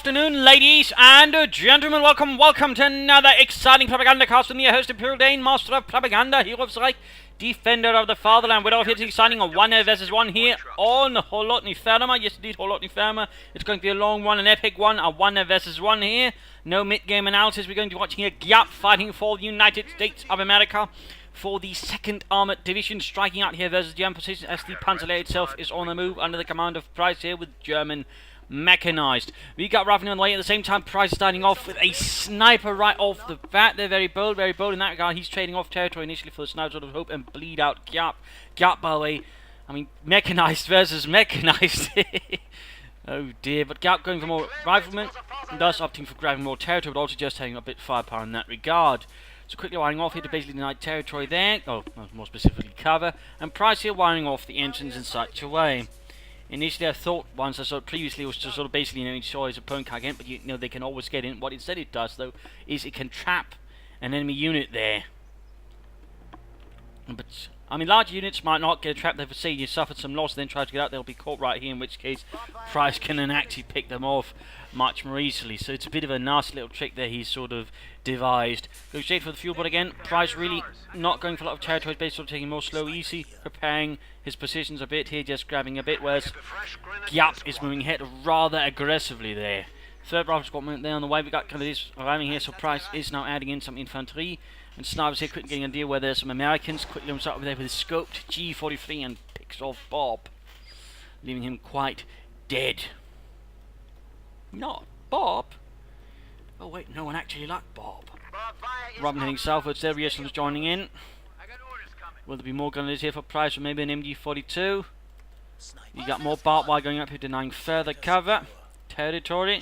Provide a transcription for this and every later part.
afternoon, ladies and gentlemen. Welcome to another exciting Propagandacast with me, your host, Imperial Dane, Master of Propaganda, Hero of Reich, Defender of the Fatherland. We're all here to signing a 1 versus 1 here on Holotny Ferma. Yes, indeed, Holotny Ferma. It's going to be a long one, an epic one, a 1 versus 1 here. No mid-game analysis. We're going to be watching here Giap fighting for the United States of America for the 2nd Armored Division, striking out here versus German position as the Panzerlehr itself is on the move under the command of Price here with German mechanized. We got Raven on the way at the same time. Price starting off with a sniper right off the bat. They're very bold in that regard. He's trading off territory initially for the sniper sort of hope and bleed out Giap. Giap, by the way, I mean, mechanized versus mechanized. Oh dear, but Giap going for more riflemen, and thus opting for grabbing more territory, but also just having a bit of firepower in that regard. So quickly wiring off here to basically deny territory there, more specifically cover, and Price here wiring off the engines in such a way. Initially I thought once I saw it previously was to sort of basically ensure his opponent can't get in, but you know they can always get in. What instead it does though is it can trap an enemy unit there. But I mean, large units might not get trapped. They've seen you suffered some loss, then try to get out. They'll be caught right here, in which case Price can then actually pick them off much more easily. So it's a bit of a nasty little trick there he's sort of devised. Go straight for the fuel pod again. Price really not going for a lot of territory, basically sort of taking more slow, easy, preparing his positions a bit here, just grabbing a bit, whereas Giap is moving ahead rather aggressively there. Third rifle squad there on the way. We got kind of this arriving here, so Price is now adding in some infantry. And snipers here quickly getting a deal where there's some Americans. Quickly comes up over there with his scoped G43 and picks off Bob, leaving him quite dead. Not Bob? Oh wait, no one actually liked Bob. Robin heading southwards there, Riesland's joining in. Will there be more gunners here for Price, or maybe an MG42? You got more barbed wire going up here, denying further cover. Territory.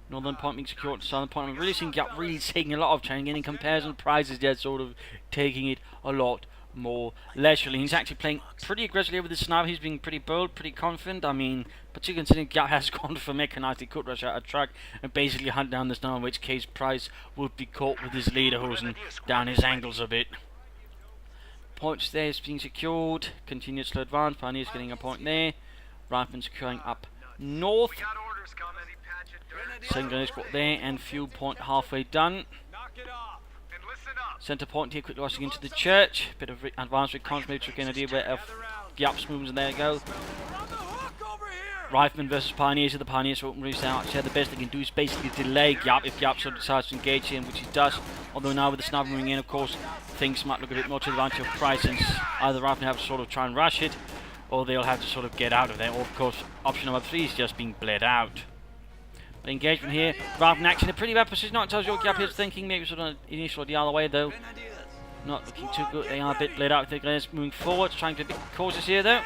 Northern point being secured, southern point. I'm really seeing Giap really taking a lot of training in comparison. Price is just sort of taking it a lot more leisurely. He's actually playing pretty aggressively with his sniper. He's being pretty bold, pretty confident. I mean, particularly considering Giap has gone for mechanized, he could rush out a truck and basically hunt down the sniper, in which case Price would be caught with his lederhosen down his ankles a bit. Points there is being secured. Continued slow advance. Pioneer's getting a point there. Rifleman securing up north. Second gun is got there, and fuel point halfway done. Center point here, quickly rushing into the church. Bit of advanced reconnaissance, maybe to get an idea where Giap's movements, and there you go. Rifleman versus Pioneers. The Pioneers will reach out. The best they can do is basically delay Giap if Giap sort of decides to engage him, which he does. Although now with the sniper moving in, of course, things might look a bit more to the advantage of Price, since either Rifleman have to sort of try and rush it, or they'll have to sort of get out of there. Or of course, option number 3 is just being bled out. Engagement here, Raven actually in a pretty bad position. Not tells you what Giap is thinking, maybe sort of initial the other way though. Not looking too good. They are a bit bled out. They're moving forward, trying to be cautious here though.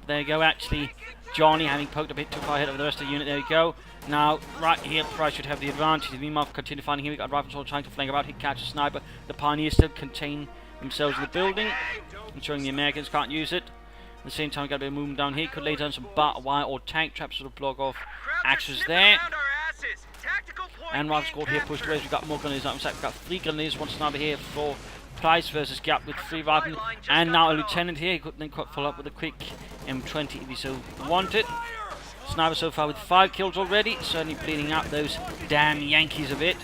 There you go, actually Johnny having poked a bit too far ahead of the rest of the unit. There you go. Now right here Price should have the advantage. Meanwhile continue finding him. We got Rifleman trying to flank about. He catches a sniper. The Pioneers still contain themselves in the building, ensuring the Americans can't use it. At the same time, got a bit of movement down here. Could lay down some barbed wire or tank traps sort of block off axes there. And Rifle squad here pushed away. We've got more gunners. We've got 3 gunners. One sniper here for Price versus Giap with 3 riflemen. And now a lieutenant here. He could then follow up with a quick M20 if he so wanted. Sniper so far with 5 kills already. Certainly bleeding out those damn Yankees a bit.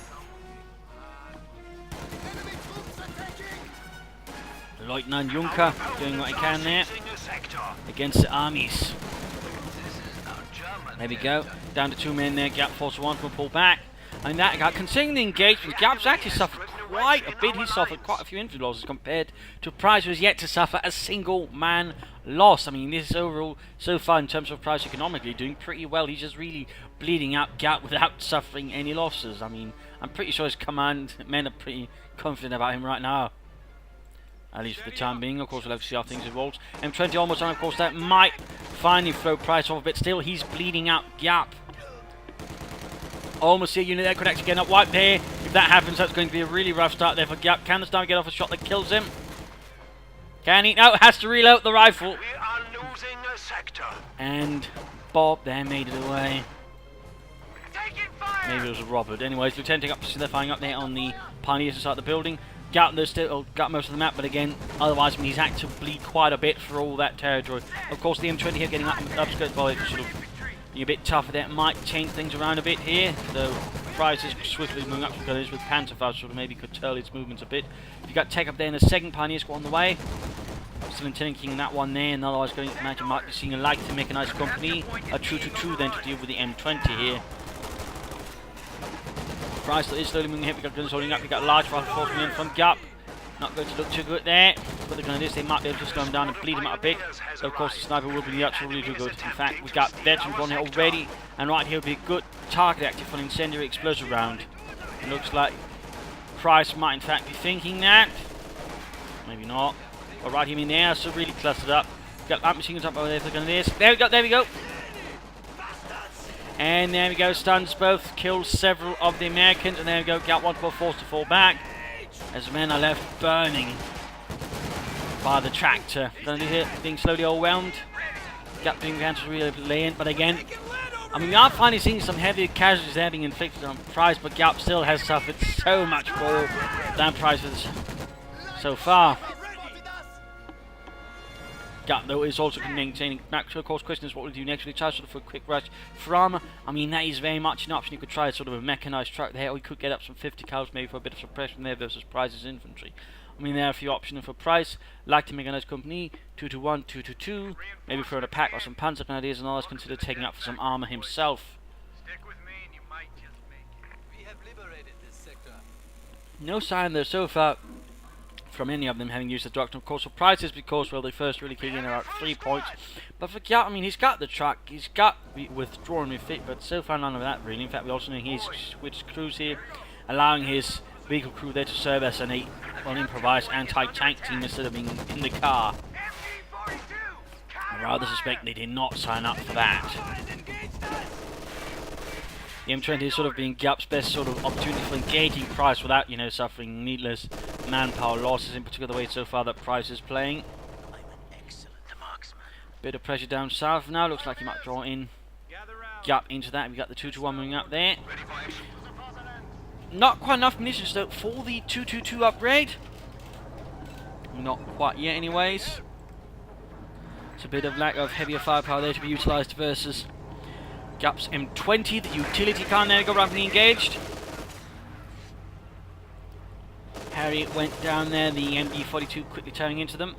Lieutenant Juncker doing what he can there against the armies. There we go. Down to 2 men there. Giap forces 1 to pull back. I mean, that guy, considering the engagement, Giap's actually suffered quite a bit. He suffered quite a few infantry losses compared to Price, who has yet to suffer a single man loss. I mean, this is overall, so far in terms of Price economically, doing pretty well. He's just really bleeding out Giap without suffering any losses. I mean, I'm pretty sure his command men are pretty confident about him right now. At least for the time being. Of course, we'll have to see how things evolve. M20 almost on, of course, that might finally throw Price off a bit. Still, he's bleeding out Giap. Almost see a unit there, could actually get up wiped there. If that happens, that's going to be a really rough start there for Giap. Can the sniper get off a shot that kills him? Can he? No, has to reload the rifle. We are losing a sector. And Bob there made it away. Maybe it was Robert. Anyways, Lieutenant up, so they're firing up there on the Pioneers inside the building. Giap still got most of the map, but again, otherwise, I mean, he's had to bleed quite a bit for all that territory. Of course, the M20 here getting up upskirt by sort of Being a bit tougher there might change things around a bit here, though Price is swiftly moving up because with Panzerfaust sort of maybe could tell its movements a bit. You got Tech up there in the second Pioneer Squad on the way. Still intending that one there, and otherwise going to imagine might be seeing a light to mechanized company. A 2-2-2 then to deal with the M20 here. Price is slowly moving ahead. We got guns holding up. We got large rifle force coming in from Giap. Not going to look too good there. But they're going to do this. They might be able to slow him down and bleed him out a bit. So of course the sniper will be absolutely too good. In fact, we got veterans on here already, and right here will be a good target active for an incendiary explosive round. It looks like Price might in fact be thinking that. Maybe not. But right here in the air, so really clustered up. Got that machine guns up over there. They're going to this. There we go. There we go. And there we go, stuns both, kills several of the Americans, and there we go, Giap once more forced to fall back, as the men are left burning by the tractor. Gonna do here, being slowly overwhelmed. Giap being able to really lay in, but again, I mean, we are finally seeing some heavy casualties there being inflicted on Price, but Giap still has suffered so much more than Price so far. Giap, though, is also maintaining back. So, of course, question is what we'll do next. We'll try sort of for a quick rush for armor. I mean, that is very much an option. You could try sort of a mechanized truck there, or you could get up some 50 cals maybe for a bit of suppression there versus Price's infantry. I mean, there are a few options for Price, like the mechanized company, 2-1, 2-2, maybe throw in a pack or some panzer grenadiers, and others consider taking up for some armor himself. Stick with me and you might just make it. We have liberated this sector. No sign there so far from any of them having used the doctrine. Of course, for Price is because, well, they first really kicked in about 3 points. But for Giap, I mean, he's got the truck, he's got withdrawn with it, but so far none of that really. In fact, we also know he's switched crews here, allowing his vehicle crew there to serve as an improvised anti-tank team instead of being in the car. I rather suspect they did not sign up for that. The M20 is sort of being Giap's best sort of opportunity for engaging Price without, you know, suffering needless manpower losses, in particular the way so far that Price is playing. Bit of pressure down south now, looks like he might draw in Giap into that. We've got the 2-1 moving up there. Not quite enough munitions though for the 2-2-2 upgrade. Not quite yet anyways. It's a bit of lack of heavier firepower there to be utilised versus Giap's M20, the utility car. There we go, rapidly engaged. Harry went down there, the MB-42 quickly turning into them.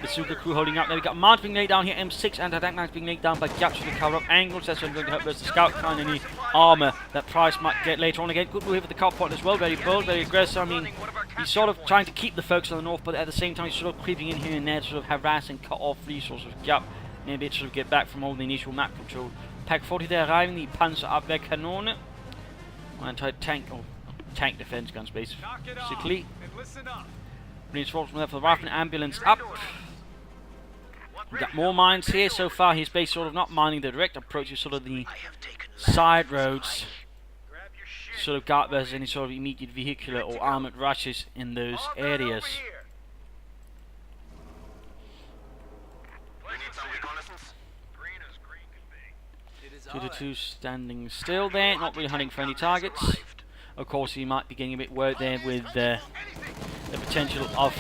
The Suka crew holding up there. We got Mars being laid down here, M6 anti-tank lines being laid down by Giap to cover up angles. That's going to help versus the scout car and any armour that Price might get later on. Again, good move with the car point as well, very bold, very aggressive. I mean, he's sort of trying to keep the focus on the north, but at the same time he's sort of creeping in here and there to sort of harass and cut off resources of Giap. Maybe to sort of get back from all the initial map control. Pack 40 there arriving, the Panzerabwehrkanone. Anti-tank, or tank defense guns basically. Reinforcement there for the rifleman, ambulance up. We've got more mines here. So far he's based sort of not mining the direct approach, he's sort of the side roads. Sort of Giap versus any sort of immediate vehicular or armoured rushes in those areas. 2-2 standing still there, not really hunting for any targets. Of course, he might be getting a bit worried there with the potential of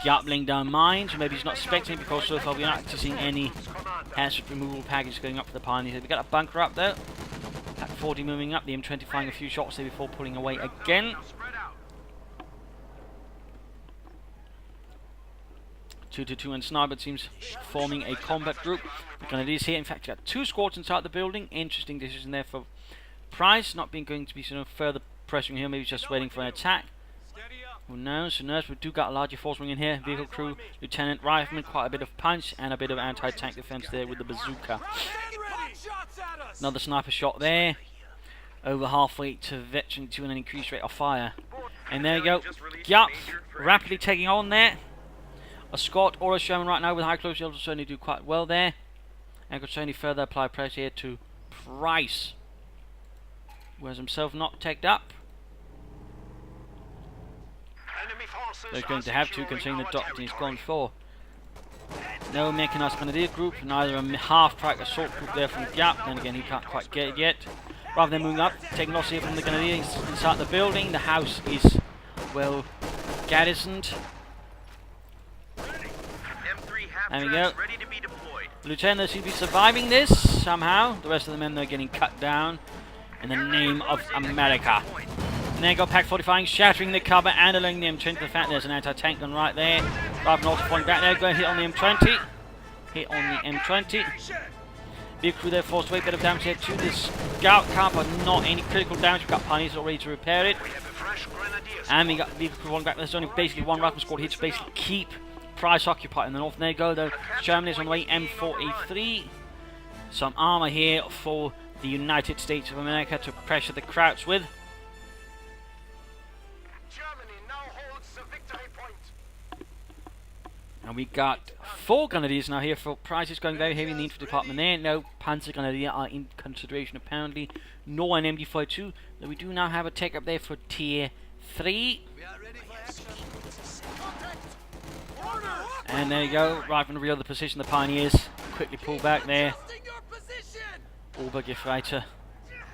Giap laying down mines. Maybe he's not expecting it because so far we're not actually seeing any hazard removal packages going up for the Pioneer. We've got a bunker up though. Pack 40 moving up, the M20 firing a few shots there before pulling away again. 2-2 and Sniper seems forming a combat group. The Grenadiers here, in fact, got 2 squads inside the building. Interesting decision there for Price, not being going to be sort of further pressuring here, maybe just waiting for an attack. Who knows? Who knows? We do got a larger force wing in here. Vehicle crew, Lieutenant Rifleman, quite a bit of punch and a bit of anti-tank defense there with the bazooka. Another sniper shot there. Over halfway to veteran to an increased rate of fire. And there you go. Giap rapidly taking on there. A Scott or a Sherman right now with high close yields will certainly do quite well there. And could certainly further apply pressure here to Price, who has himself not tagged up. They're going to have to, considering the doctrine he's gone for. No mechanized grenadier group, neither a half-track assault group there from Giap. Then again, he can't quite get it yet. Rather than moving up, taking loss here from the grenadiers inside the building. The house is well garrisoned. There we go. The lieutenant seems to be surviving this somehow. The rest of the men are getting cut down in the name of America. And there you go, Pack 45 shattering the cover and allowing the M20. The fact there's an anti-tank gun right there. Rather than also falling back there, going to hit on the M20. Hit on the M20. Vehicle there forced away, bit of damage here to this scout car, but not any critical damage. We've got pioneers already to repair it. And we got vehicle falling back. There's only basically one rifle squad here to basically keep Price occupied in the north. And there you go, though. Germany's on the way, M4A3. Some armor here for the United States of America to pressure the Krauts with. Germany now holds the victory point. And we got 4 Grenadiers now here for Price. Is going very heavy in the infantry department there. No Panzer Grenadier are in consideration apparently. Nor an MD42. Though we do now have a tech up there for tier 3. We are ready for action. And there you go, right from the rear of the position, the Pioneers quickly pull back there. Obergefreiter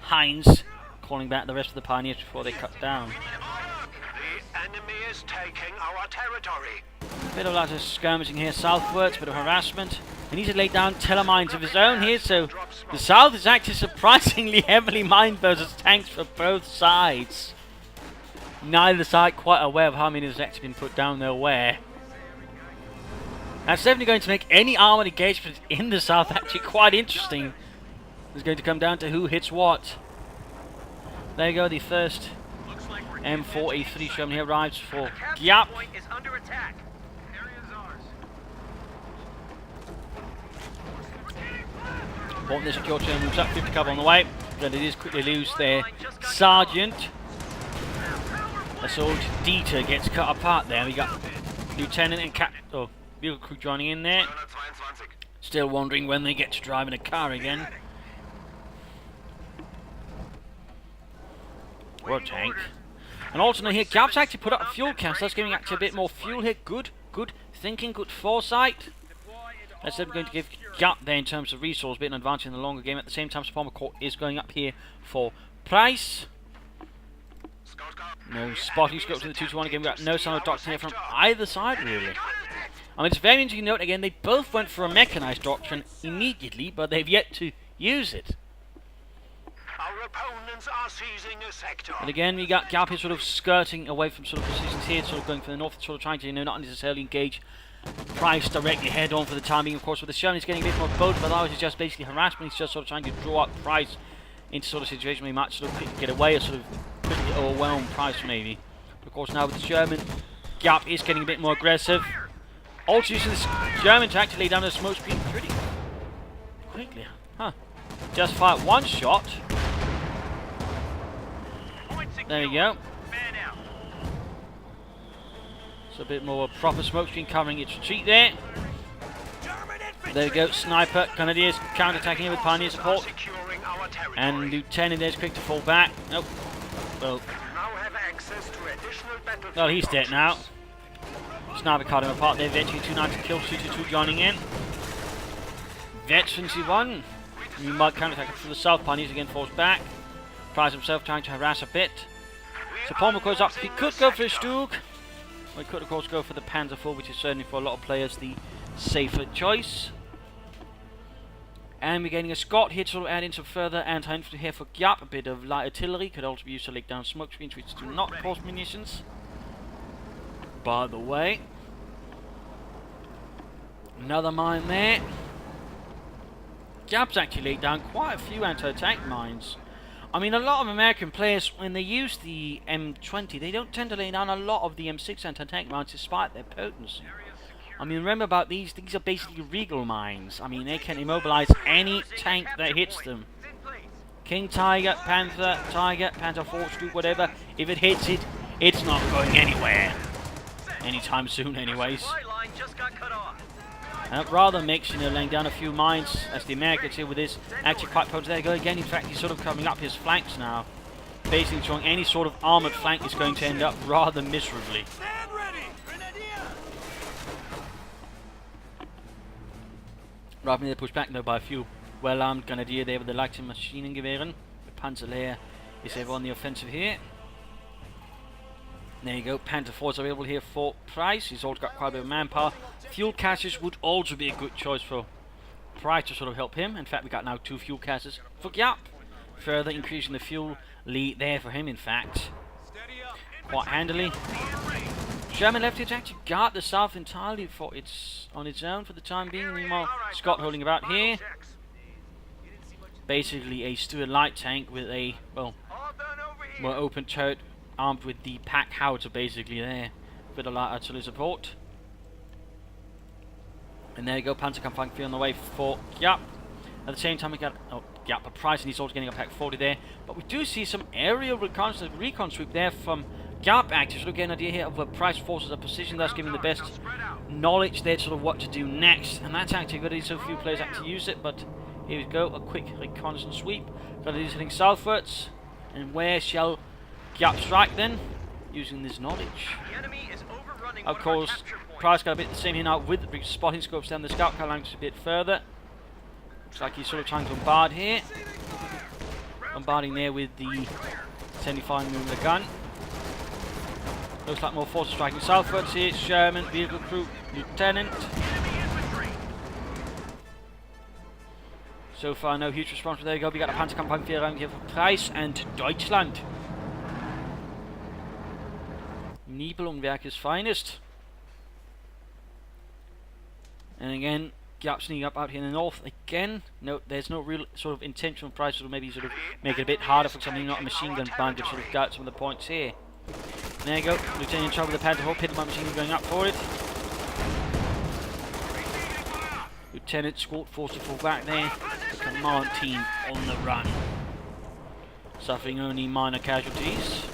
Heinz calling back the rest of the Pioneers before they cut down. The enemy is taking our territory. Bit of lots of skirmishing here southwards, bit of harassment. He needs to lay down telemines of his own here, so the south is actually surprisingly heavily mined versus tanks for both sides. Neither side quite aware of how many has actually been put down there where. That's definitely going to make any armoured engagement in the south actually quite interesting. It's going to come down to who hits what. There you go, the first M4A3 Sherman here arrives for Giap. Important the secure Sherman moves up, 50 cover on the way. Then it is quickly lose their sergeant. Assault Dieter gets cut apart there. We got Lieutenant and Captain. Vehicle crew joining in there. Still wondering when they get to drive in a car again. Or a tank. And also now here, Giap's actually put up a fuel canister. That's giving actually a bit more fuel here. Good thinking, good foresight. That's going to give Giap there in terms of resource, a bit of an advantage in the longer game. At the same time, Bomber Corps is going up here for Price. No spotting scopes in the 2-1 again. We've got no sign of doctrine here from either side, really. I mean, it's very interesting to note again, they both went for a mechanized doctrine immediately, but they've yet to use it. Our opponents are seizing a sector. And again, we got Giap here sort of skirting away from sort of positions here, sort of going for the north, sort of trying to, not necessarily engage Price directly head on for the time being. Of course, with the Sherman, he's getting a bit more both, but otherwise it's just basically harassment. He's just sort of trying to draw up Price into sort of situation where he might sort of quickly get away or sort of quickly overwhelm Price maybe. Of course, now with the Sherman, Giap is getting a bit more aggressive. Also using this German to actually lay down a smoke screen pretty quickly. Just fired one shot. There you go. So a bit more of a proper smoke screen covering its retreat there. There we go, Sniper, Grenadiers counter-attacking here with Pioneer support. And Lieutenant there's quick to fall back. Nope. Well, he's dead now. Sniper caught him apart there. Vet 290 kills, 222 joining in. Vet 21. New mud counter-attack from the south. Pioneers again falls back. Price himself trying to harass a bit. So Palmer goes up. He could go for a Stug. Or he could of course go for the Panzer IV, which is certainly for a lot of players the safer choice. And we're getting a Scot here to sort of add in some further anti-infantry here for Giap. A bit of light artillery could also be used to lay down smoke screens, which do not cost munitions. By the way, another mine there. Giap's actually laid down quite a few anti-tank mines. I mean, a lot of American players, when they use the M20, they don't tend to lay down a lot of the M6 anti-tank mines despite their potency. I mean, remember about these are basically regal mines. I mean, they can immobilize any tank that hits them. King Tiger, Panther, Panther CoH2, whatever. If it hits it, it's not going anywhere. Anytime soon, anyways. Rather mix, laying down a few mines, as the Americans here with this, actually quite potent. There you go again. In fact, he's sort of coming up his flanks now. Basically showing any sort of armoured flank is going to end up rather miserably. Rather than push back though by a few well-armed Grenadier there with the leichten Maschinengewehren. The Panzerlehr is ever on the offensive here. There you go, Panther IV is available here for Price. He's also got quite a bit of manpower. Fuel caches would also be a good choice for Price to sort of help him. In fact, we got now 2 fuel casters for Giap, further increasing the fuel lead there for him. In fact, quite handily. German left here to actually guard the south entirely on its own for the time being. Meanwhile, Scott holding about here. Basically a Stuart light tank with a, well, more open turret armed with the pack howitzer basically there, with a light artillery support. And there you go, Panzerkampfwagen on the way for Giap. At the same time we got, Giap, but Price and he's also getting a pack 40 there. But we do see some aerial recon sweep there from Giap actually, so we get an idea here of where Price forces are positioned, thus giving the best knowledge there to sort of what to do next. And that's actually good, so few players actually use it, but here we go, a quick reconnaissance sweep. Got it heading southwards. And where shall Giap strike then? Using this knowledge. Of course, Price got a bit the same here now with the spotting scopes down the scout car line a bit further. Looks like he's sort of trying to bombard here. Bombarding there with the 75mm gun. Looks like more forces striking southwards here. Sherman, vehicle crew, lieutenant. So far, no huge response. There you go. We got a Panzerkampfwagen around here for Price and Deutschland. Nibelungwerk's finest. And again, Giap sneaking up out here in the north again. No, there's no real sort of intentional Price to maybe sort of make it a bit harder for something not a machine gun bandit sort of got some of the points here. And there you go, Lieutenant in charge of the Panther Hawk, hit my machine gun going up for it. Lieutenant Squad forced to fall back there. The command team on the run, suffering only minor casualties.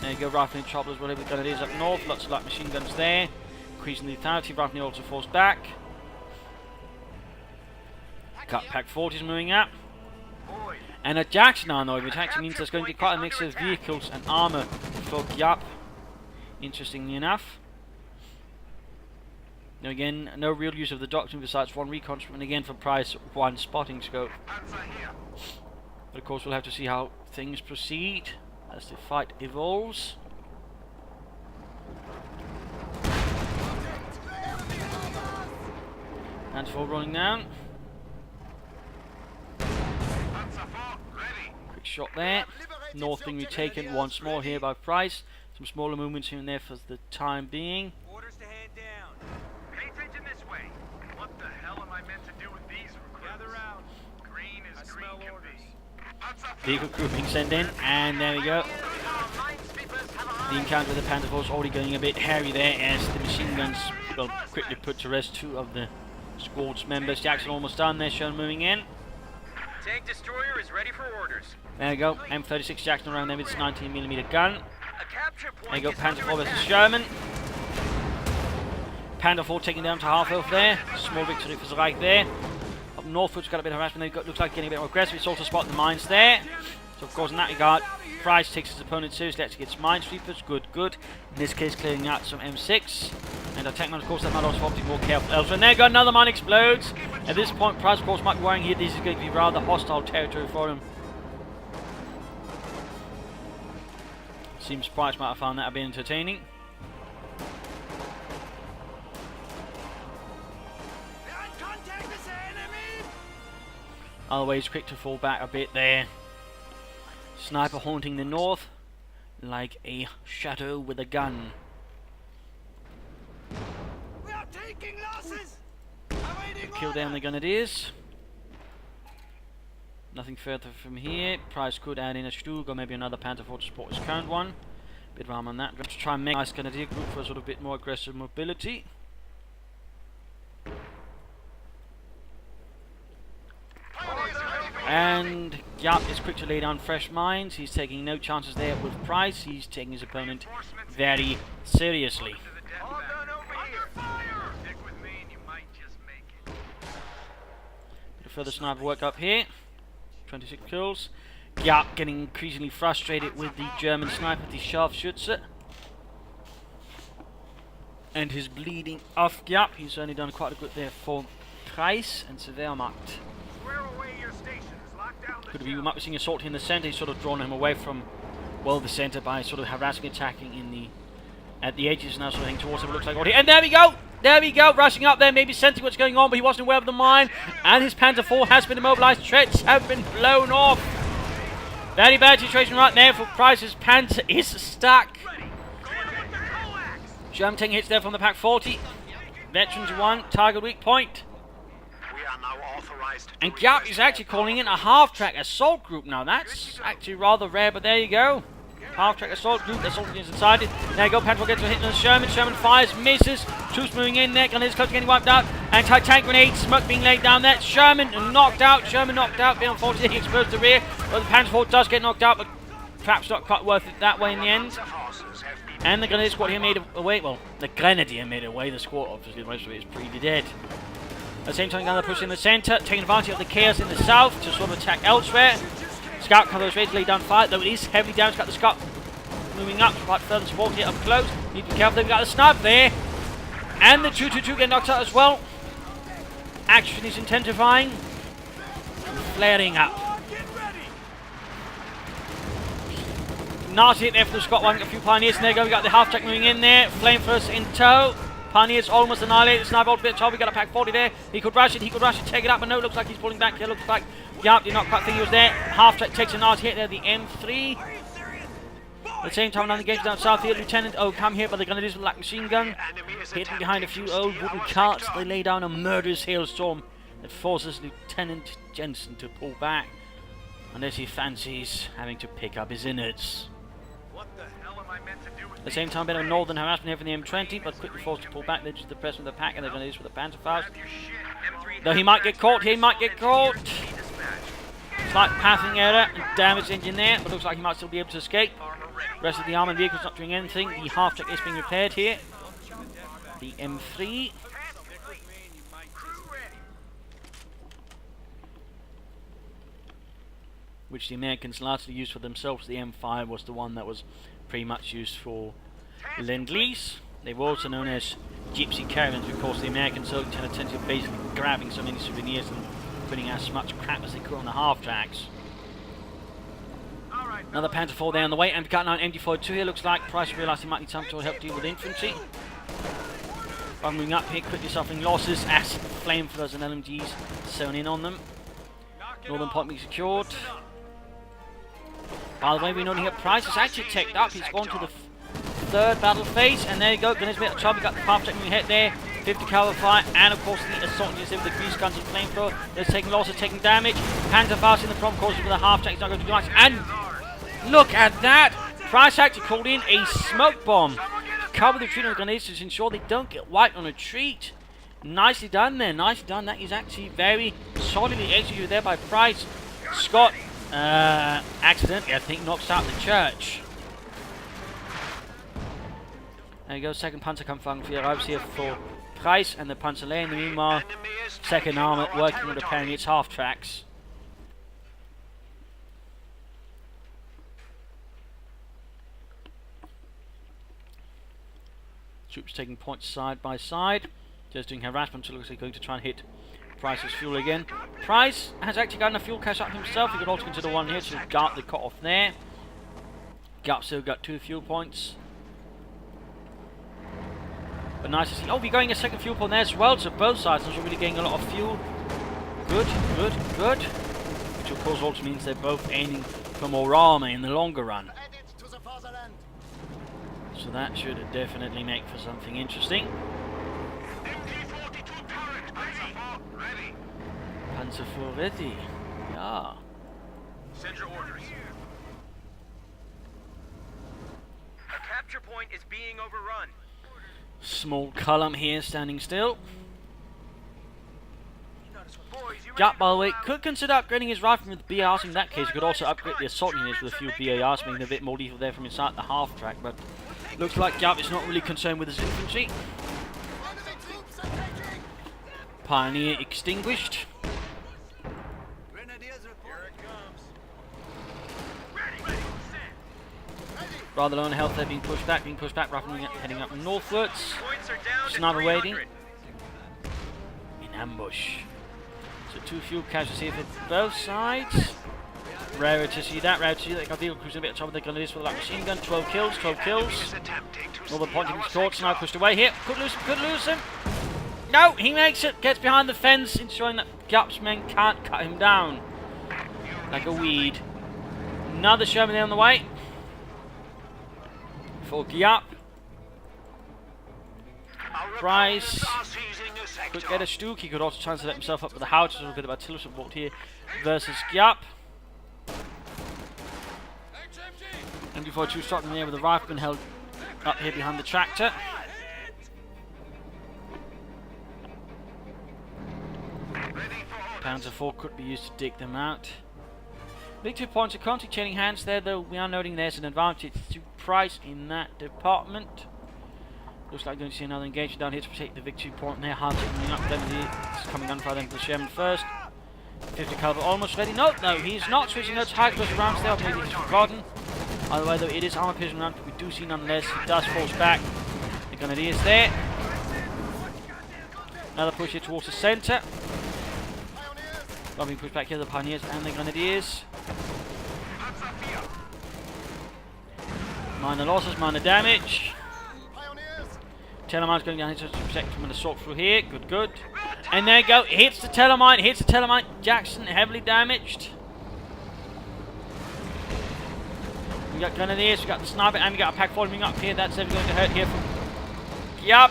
There you go, rifling choppers, whatever gun it is up north. Lots of light machine guns there. Increasing the lethality, rifling also forced back. Cut pack 40s moving up. And a Jackson Arnoy, which actually means there's going to be quite a mix of vehicles and armour for Giap. Interestingly enough. Now again, no real use of the doctrine besides one recon, and again for Price, one spotting scope. But of course we'll have to see how things proceed as the fight evolves. And for rolling down. Quick shot there. North being retaken once more here by Price. Some smaller movements here and there for the time being. Orders to head down. Pay attention this way. What the hell am I meant to do with these recruits? Gather round. Green is green can be. Vehicle crew being sent in, and there we go. The encounter with the Panther Force already going a bit hairy there as the machine guns will quickly put to rest 2 of the squad's members. Jackson almost done there, shown moving in. Tank destroyer is ready for orders. There you go, M36 Jackson around there with its 19mm gun. A capture point. There you go, Panther 4 versus Sherman. Panther 4 taking down to half health there. Small victory for Reich there. Up northwards, got a bit of harassment. Looks like getting a bit more aggressive. It's also spotting the mines there. So of course in that regard, Price takes his opponent seriously. Actually gets minesweepers. Good, good. In this case, clearing out some M6. And our tankman, of course, that might also have to be more careful elsewhere. And there you go, another mine explodes. At this point, Price, of course, might be worrying here. This is going to be rather hostile territory for him. Seems Price might have found that a bit entertaining. Always quick to fall back a bit there. Sniper haunting the north like a shadow with a gun. We are taking losses. Kill down the grenadiers. Nothing further from here. Price could add in a Stug or maybe another Panther 4 to support his current one. Bit of arm on that. Going to try and make a nice grenadier group for a sort of bit more aggressive mobility. And Giap is quick to lay down fresh mines. He's taking no chances there with Price. He's taking his opponent very seriously. Bit of further sniper work up here. 26 kills. Giap getting increasingly frustrated with the German sniper, the Scharfschütze. And his bleeding off Giap. He's only done quite a good there for Price and Wehrmacht. Could be, we might be seeing assault here in the centre. He's sort of drawn him away from, well, the centre by sort of harassing, attacking in the at the edges now, sort of heading towards him. It looks like already. And there we go! There we go, rushing up there, maybe sensing what's going on, but he wasn't aware of the mine. And his Panzer IV has been immobilized. Treads have been blown off. Very bad situation right there for Price's Panzer is stuck. German taking hits there from the Pak 40. Veterans 1, target weak point. And Giap is actually calling in a half-track assault group now. That's actually rather rare, but there you go. Half-track assault group, assault is inside it. There you go, Panzer gets a hit on the Sherman. Sherman fires, misses. Troops moving in there. Grenadiers close to getting wiped out. Anti-tank grenades, smoke being laid down there. Sherman knocked out. Sherman knocked out. Being unfortunate, he exposed the rear. But the Panzer IV does get knocked out, but perhaps not quite worth it that way in the end. And the Grenadier squad here made away. Well, the Grenadier made away. The squad, obviously, most of it is pretty dead. At the same time, they're pushing in the centre, taking advantage of the chaos in the south to sort of attack elsewhere. Scout covers ready to lay down fire, though it is heavily damaged. Got the Scout moving up, quite further support here up close. Need to be careful, they've got the snipe there. And the 222 get knocked out as well. Action is intensifying. Flaring up. Nasty hit there for the Scot one, got a few Pioneers, and there you go, we got the half-track moving in there. Flamethrowers in tow. Pioneers almost annihilated. Sniper ultimate bit top. We got a Pak 40 there. He could rush it, take it up, but no, looks like he's pulling back here. Looks like Giap did not quite think he was there. Half-track takes a nasty hit there, the M3. At the same time, another engagement down south here. Lieutenant come here, but they're going to do some black machine gun. Hidden behind a few old wooden carts, they lay down a murderous hailstorm that forces Lieutenant Jensen to pull back, unless he fancies having to pick up his innards. What the hell am I meant to do with At the same time, a bit of northern harassment here from the M20, but quickly forced to pull back. They're just the press of the pack, and they're going to use with the Panzerfaust. Though he might get caught, Slight pathing error and damaged engine there, but looks like he might still be able to escape. Rest of the armoured vehicle's not doing anything. The half-track is being repaired here. The M3. Which the Americans largely used for themselves. The M5 was the one that was pretty much used for Lend-Lease. They were also known as gypsy caravans because the Americans tended to basically grabbing so many souvenirs and putting as much crap as they could on the half-tracks. Another Panzer IV there on the way, and we've got now an MG42 here. Looks like Price realised he might need some to help deal with infantry. But moving up here, quickly suffering losses as flamethrowers and LMGs sewn in on them. Northern point being secured. By the way, we know here Price is actually teched up. He's gone to the third battle phase, and there you go. Grenadiers bit of trouble. We got the half-track moving ahead there. 50 caliber fire, and of course the assault engines with the grease guns and flamethrower. They're taking losses, taking damage. Panzerfaust in the front course with the half-track. He's not going to do much. And look at that! Price actually called in a smoke bomb to cover the retreat of the Grenadiers to ensure they don't get wiped on retreat. Nicely done there, nicely done. That is actually very solidly executed there by Price. Scott accidentally, I think, knocks out the church. There you go, second Panzerkampfwagen arrives here for Price and the Panzerlehr. In the meanwhile, second armour working on repairing its half-tracks. Troops taking points side by side, just doing harassment, so looks like going to try and hit Price's fuel again. Price has actually got enough fuel cache up himself. He could also consider one here to guard the cut off there. Giap still got 2 fuel points. But nice to see. Oh, we're going a second fuel point there as well, so both sides are really getting a lot of fuel. Good, good, good. Which of course also means they're both aiming for more armor in the longer run. So that should definitely make for something interesting. Panzer IV ready. Yeah. Send your orders. A capture point is being overrun. Small column here standing still. Giap, by the way, could consider upgrading his rifle with BARs. In that case, he could also upgrade the assault units with a few BARs, making it a bit more lethal there from inside the half track. But looks like Giap is not really concerned with his infantry. Pioneer extinguished. Rather low on health, they're being pushed back, roughly heading up northwards. Sniper waiting. In ambush. So 2 fuel casualties here for both sides. Rare to see that, They got vehicle cruising a bit of trouble. They're going to do this with that machine gun. 12 kills. Northern point being scored. Sniper pushed away here. Could lose him. No, he makes it. Gets behind the fence, ensuring that Giap's men can't cut him down. Like a weed. Another Sherman there on the way. For Giap. Price could get a Stuk. He could also try and set himself up with the Houses. A bit of artillery support here versus Giap. And before two shot in there with the rifleman held up here behind the tractor. Panzer IV could be used to dig them out. Big 2 points of contact chaining hands there, though we are noting there's an advantage to Price in that department. Looks like we're going to see another engagement down here to protect the Vic 2 point there. Hard coming up, it's coming gunfire then for the Sherman first. 50 caliber almost ready. No, he's not switching out to high close rounds there, maybe he's forgotten. Either way though, it is armor piercing round, but we do see nonetheless, he does force back. The Grenadiers there. Another push here towards the centre. Being pushed back here, the Pioneers and the Grenadiers. Minor losses, minor damage. Telemine's going down here to protect from an assault through here. Good. And there you go. Hits the Telemine. Jackson heavily damaged. We got Grenadiers, we got the sniper, and we got a pack following up here. That's never going to hurt here from Giap.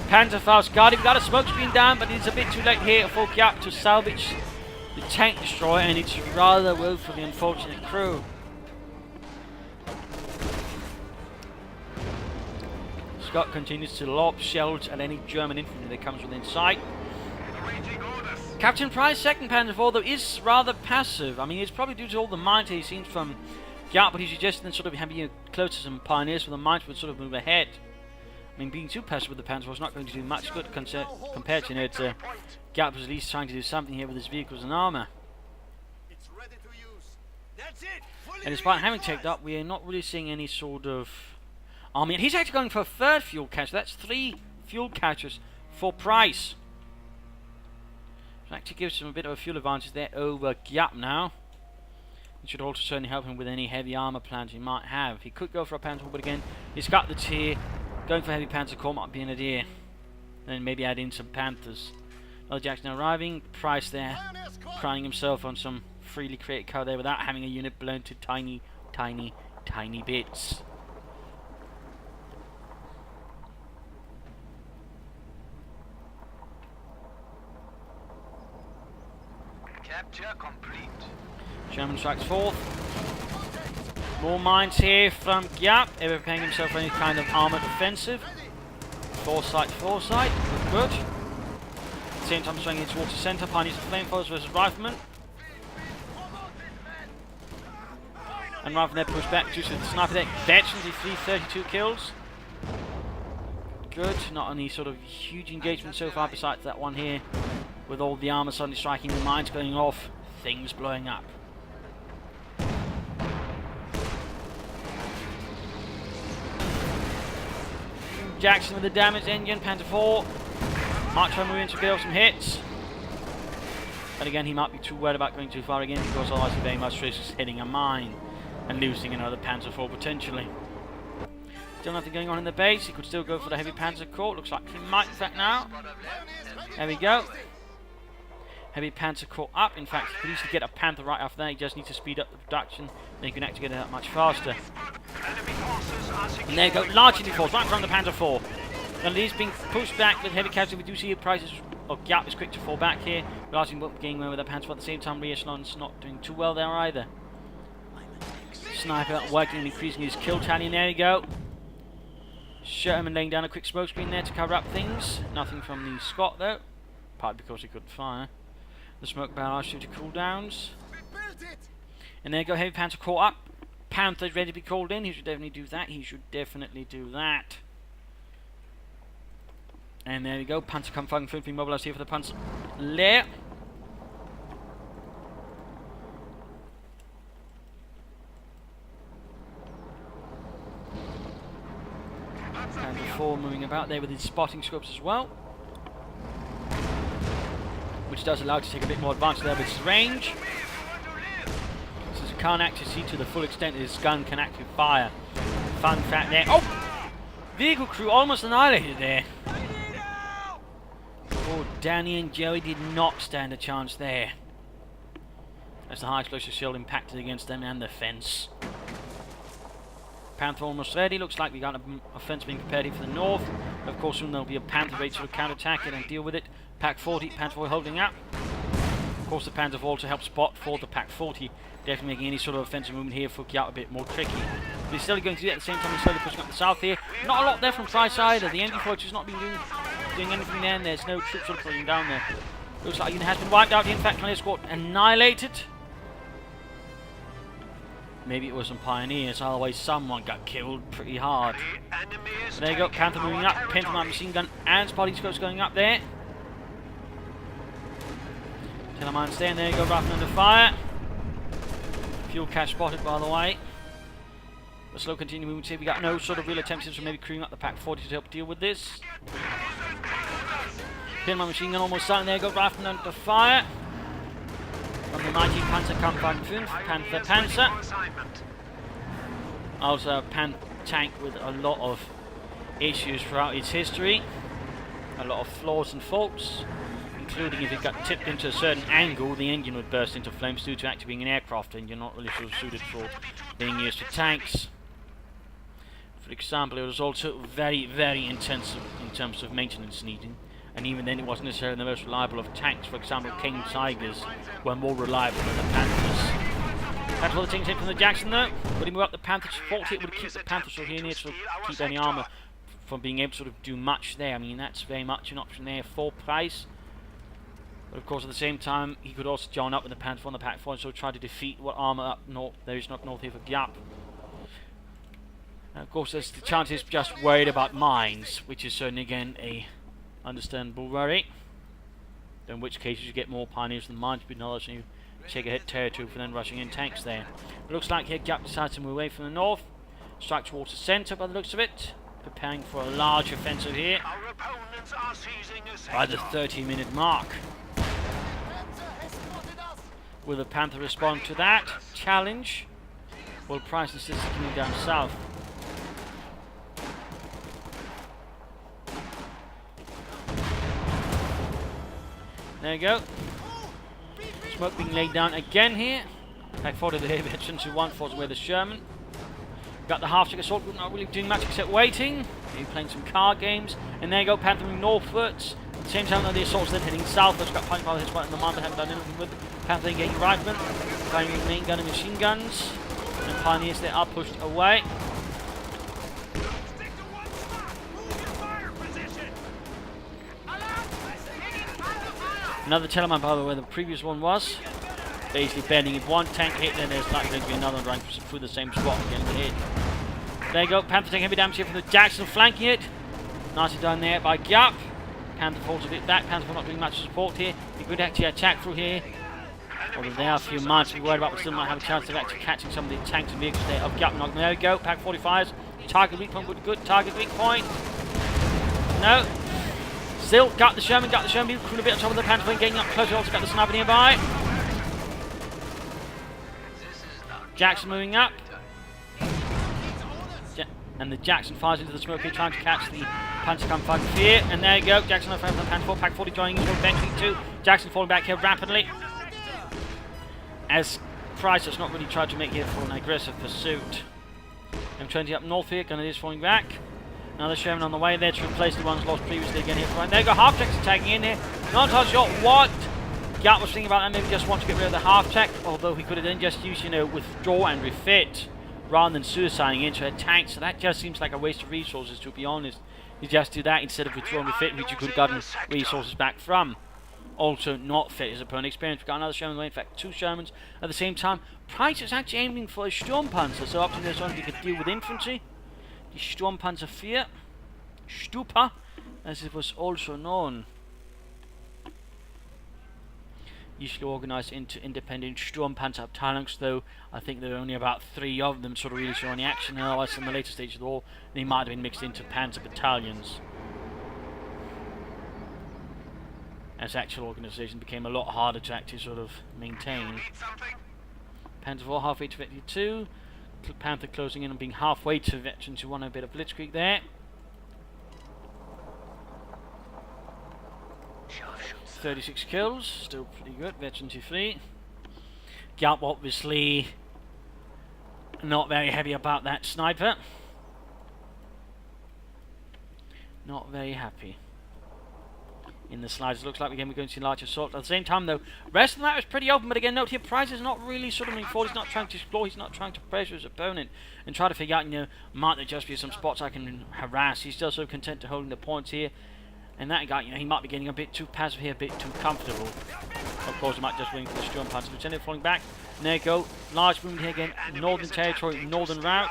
Panzerfaust guarding. We got a smoke screen down, but it's a bit too late here for Giap to salvage the tank destroyer, and it's rather well for the unfortunate crew. Scott continues to lob shells at any German infantry that comes within sight. Captain Price, 2nd Panzer IV, though, is rather passive. I mean, it's probably due to all the mines he's seen from Giap, but he's suggesting that sort of having close to some Pioneers, where the mines would sort of move ahead. I mean, being too passive with the Panzer IV is not going to do much good compared to, Giap was at least trying to do something here with his vehicles and armour. And despite having taken up, we are not really seeing any sort of army. And he's actually going for a 3rd fuel catcher. That's 3 fuel catchers for Price. Which actually gives him a bit of a fuel advantage there over Giap now. It should also certainly help him with any heavy armour plans he might have. He could go for a Panzer, but again, he's got the tier. Going for heavy Panzer Corps might be an idea. And maybe add in some Panthers. Another Jackson arriving. Price there, crying himself on some freely created cover there without having a unit blown to tiny bits. Capture complete. Sherman strikes 4th. More mines here from Giap. Ever preparing himself for any kind of armoured offensive. Foresight. Good. At the same time, swinging towards the centre. Pioneers and flamethrowers versus riflemen. And riflemen there pushed back due to the sniper deck. Veterans, 332 kills. Good. Not any sort of huge engagement so far, besides that one here. With all the armour suddenly striking, the mines going off, things blowing up. Jackson with the damaged engine, Panzer IV. Mark trying to move in to get off some hits. But again, he might be too worried about going too far again, because otherwise he very much risks hitting a mine and losing another Panzer IV potentially. Still nothing going on in the base. He could still go for the heavy Panzer Corps. Looks like he might in fact now. There we go. Heavy Panzer Corps up. In fact, he could easily get a Panther right after that. He just needs to speed up the production, then he can actually get it out much faster. And there you go, large force right from the Panzer IV. And he's being pushed back with heavy casualty. We do see the prices of Giap is quick to fall back here. Largely getting away with the Panzer IV at the same time. Re-echelon's not doing too well there either. Sniper working and increasing his kill tally. There you go. Sherman laying down a quick smoke screen there to cover up things. Nothing from the Scot though, partly because he couldn't fire. The smoke barrage due to cooldowns. And there you go, heavy Panzer Corps up. Panther's ready to be called in. He should definitely do that. And there we go, Panzer Kampfwagen 5 mobilised here for the Panzer Lehr. Panzer IV moving about there with his spotting scopes as well, which does allow it to take a bit more advantage there with its range. Since it can't actually see to the full extent that his gun can actually fire. Fun fact there. Oh! Vehicle crew almost annihilated there. Danny and Joey did not stand a chance there, as the high explosive shell impacted against them and the fence. Panther almost ready. Looks like we got an offense being prepared here for the north. Of course, soon there'll be a Panther ready to counterattack it and deal with it. Pack 40, Panther 40 holding up. Of course, the Panther also helps spot for the Pack 40, definitely making any sort of offensive movement here for Giap a bit more tricky. But he's slowly going to do it at the same time. He's slowly pushing up the south here. Not a lot there from Price's side. The NV4 has not been doing anything there, and there's no troops sort of pulling down there. Looks like a unit has been wiped out here. In fact, Clear Squad annihilated. Maybe it was some pioneers, otherwise someone got killed pretty hard. There you go, Panther moving up, Pentagram machine gun and spotting scopes going up there. Teleman's there, and there you go, Rifle under fire. Fuel cache spotted, by the way. The slow continuing movement here. We got no sort of real attempts to maybe crewing up the Pack 40 to help deal with this. Pentagram machine gun almost starting, there you go, Rifle under fire. From the mighty Panzerkampf 5, Panther Panzer. Also a tank with a lot of issues throughout its history. A lot of flaws and faults, including if it got tipped into a certain angle, the engine would burst into flames due to actually being an aircraft engine, not really sort of suited for being used for tanks. For example, it was also very, very intensive in terms of maintenance needing. And even then it wasn't necessarily the most reliable of tanks. For example, King Tigers were more reliable than the Panthers. That's all the things in from the Jackson though. Would he move up the Panther support? It would keep the Panthers sort of here near to keep any armour from being able to sort of do much there. I mean, that's very much an option there for Price. But of course at the same time he could also join up with the Panther on the Pack 4 and so try to defeat what armour up north there is not north here for Giap. Of course there's the chance he's just worried about mines, which is certainly again a understandable worry. In which case you get more pioneers than mines, but knowledge and you take a hit territory for then rushing in tanks there. It looks like here Giap decides to move away from the north, strike towards the centre by the looks of it, preparing for a large offensive here by the 30-minute mark. Will the Panther respond to that challenge? Will Price insist coming down south? There you go. Smoke being laid down again here. Pack 40 the heavy veterans who want falls away the Sherman. Got the half-check assault group not really doing much except waiting. Maybe playing some card games. And there you go, Panther moving northwards. At the same time that the assault's then heading southwards. Got punch by the hits right in the mind, but haven't done anything with it. Panther engaging riflemen, firing main gun and machine guns. And pioneers there are pushed away. Another teleman, by the way, the previous one was basically bending. If one tank hit, then there's likely going to be another running through the same spot and getting hit. There you go, Panther taking heavy damage here from the Jackson, flanking it. Nicely done there by Giap. Panther falls a bit back. Panther not doing much support here. He could actually attack through here. Although there are a few mines to be worried about, but still might have a chance of actually catching some of the tanks and vehicles there of Giap. There we go, Pack 45s. Target weak point, good. Target weak point. No. Still got the Sherman, crew a bit on top of the Panther, getting up closer, also got the sniper nearby. Jackson moving up. And the Jackson fires into the smoke here, trying to catch the Panzerkampf 5 here. And there you go, Jackson on the Panther 4, Pack 40 joining his eventually too. Jackson falling back here rapidly. As Price has not really tried to make here for an aggressive pursuit. M20 up north here, Grenadiers falling back. Another Sherman on the way there to replace the ones lost previously again here. Right, there you go, half-check's tagging in here. Not entirely sure what Giap was thinking about that, maybe just want to get rid of the half-check, although he could have then just used, withdraw and refit rather than suiciding into a tank, so that just seems like a waste of resources, to be honest. You just do that instead of withdraw and refit, which you could have gotten resources back from. Also not fit his opponent experience. We've got another Sherman away, in fact 2 Shermans at the same time. Price is actually aiming for a Sturmpanzer, so up to this one he could deal with infantry. The Sturmpanzer 4, Stupa, as it was also known. Usually organised into independent Sturmpanzer Abteilungs, though I think there are only about 3 of them sort of really showing action, and otherwise in the later stage of the war they might have been mixed into Panzer battalions. As actual organisation became a lot harder to actually sort of maintain. Panzer 4 halfway to 52. Panther closing in and being halfway to veterans who want a bit of blitzkrieg there. 36 kills, still pretty good. Veteran 23. Giap obviously not very happy about that sniper. Not very happy. In the slides, it looks like we're going to be going to large assault. At the same time, though, rest of the map is pretty open. But again, note here, Price is not really sort of moving forward. He's not trying to explore. He's not trying to pressure his opponent and try to figure out, might there just be some spots I can harass. He's still so content to holding the points here. And that guy, he might be getting a bit too passive here, a bit too comfortable. Of course, he might just win for the Sturm Panzer. Lieutenant falling back. And there you go. Large movement here again. Northern territory, northern route.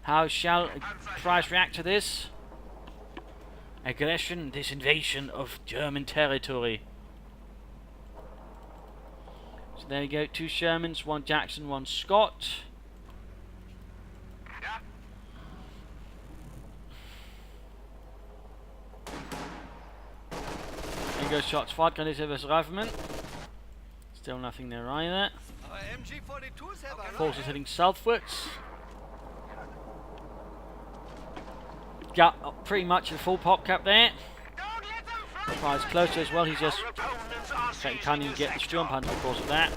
How shall Price react to this? Aggression, this invasion of German territory. So there you go, 2 Shermans, 1 Jackson, 1 Scott. There goes shots fired, Grenadier versus Rifleman. Still nothing there either. Forces heading southwards. Got pretty much a full pop cap there. Price closer as well. He's just can't even get the Sturm Panzer because of that.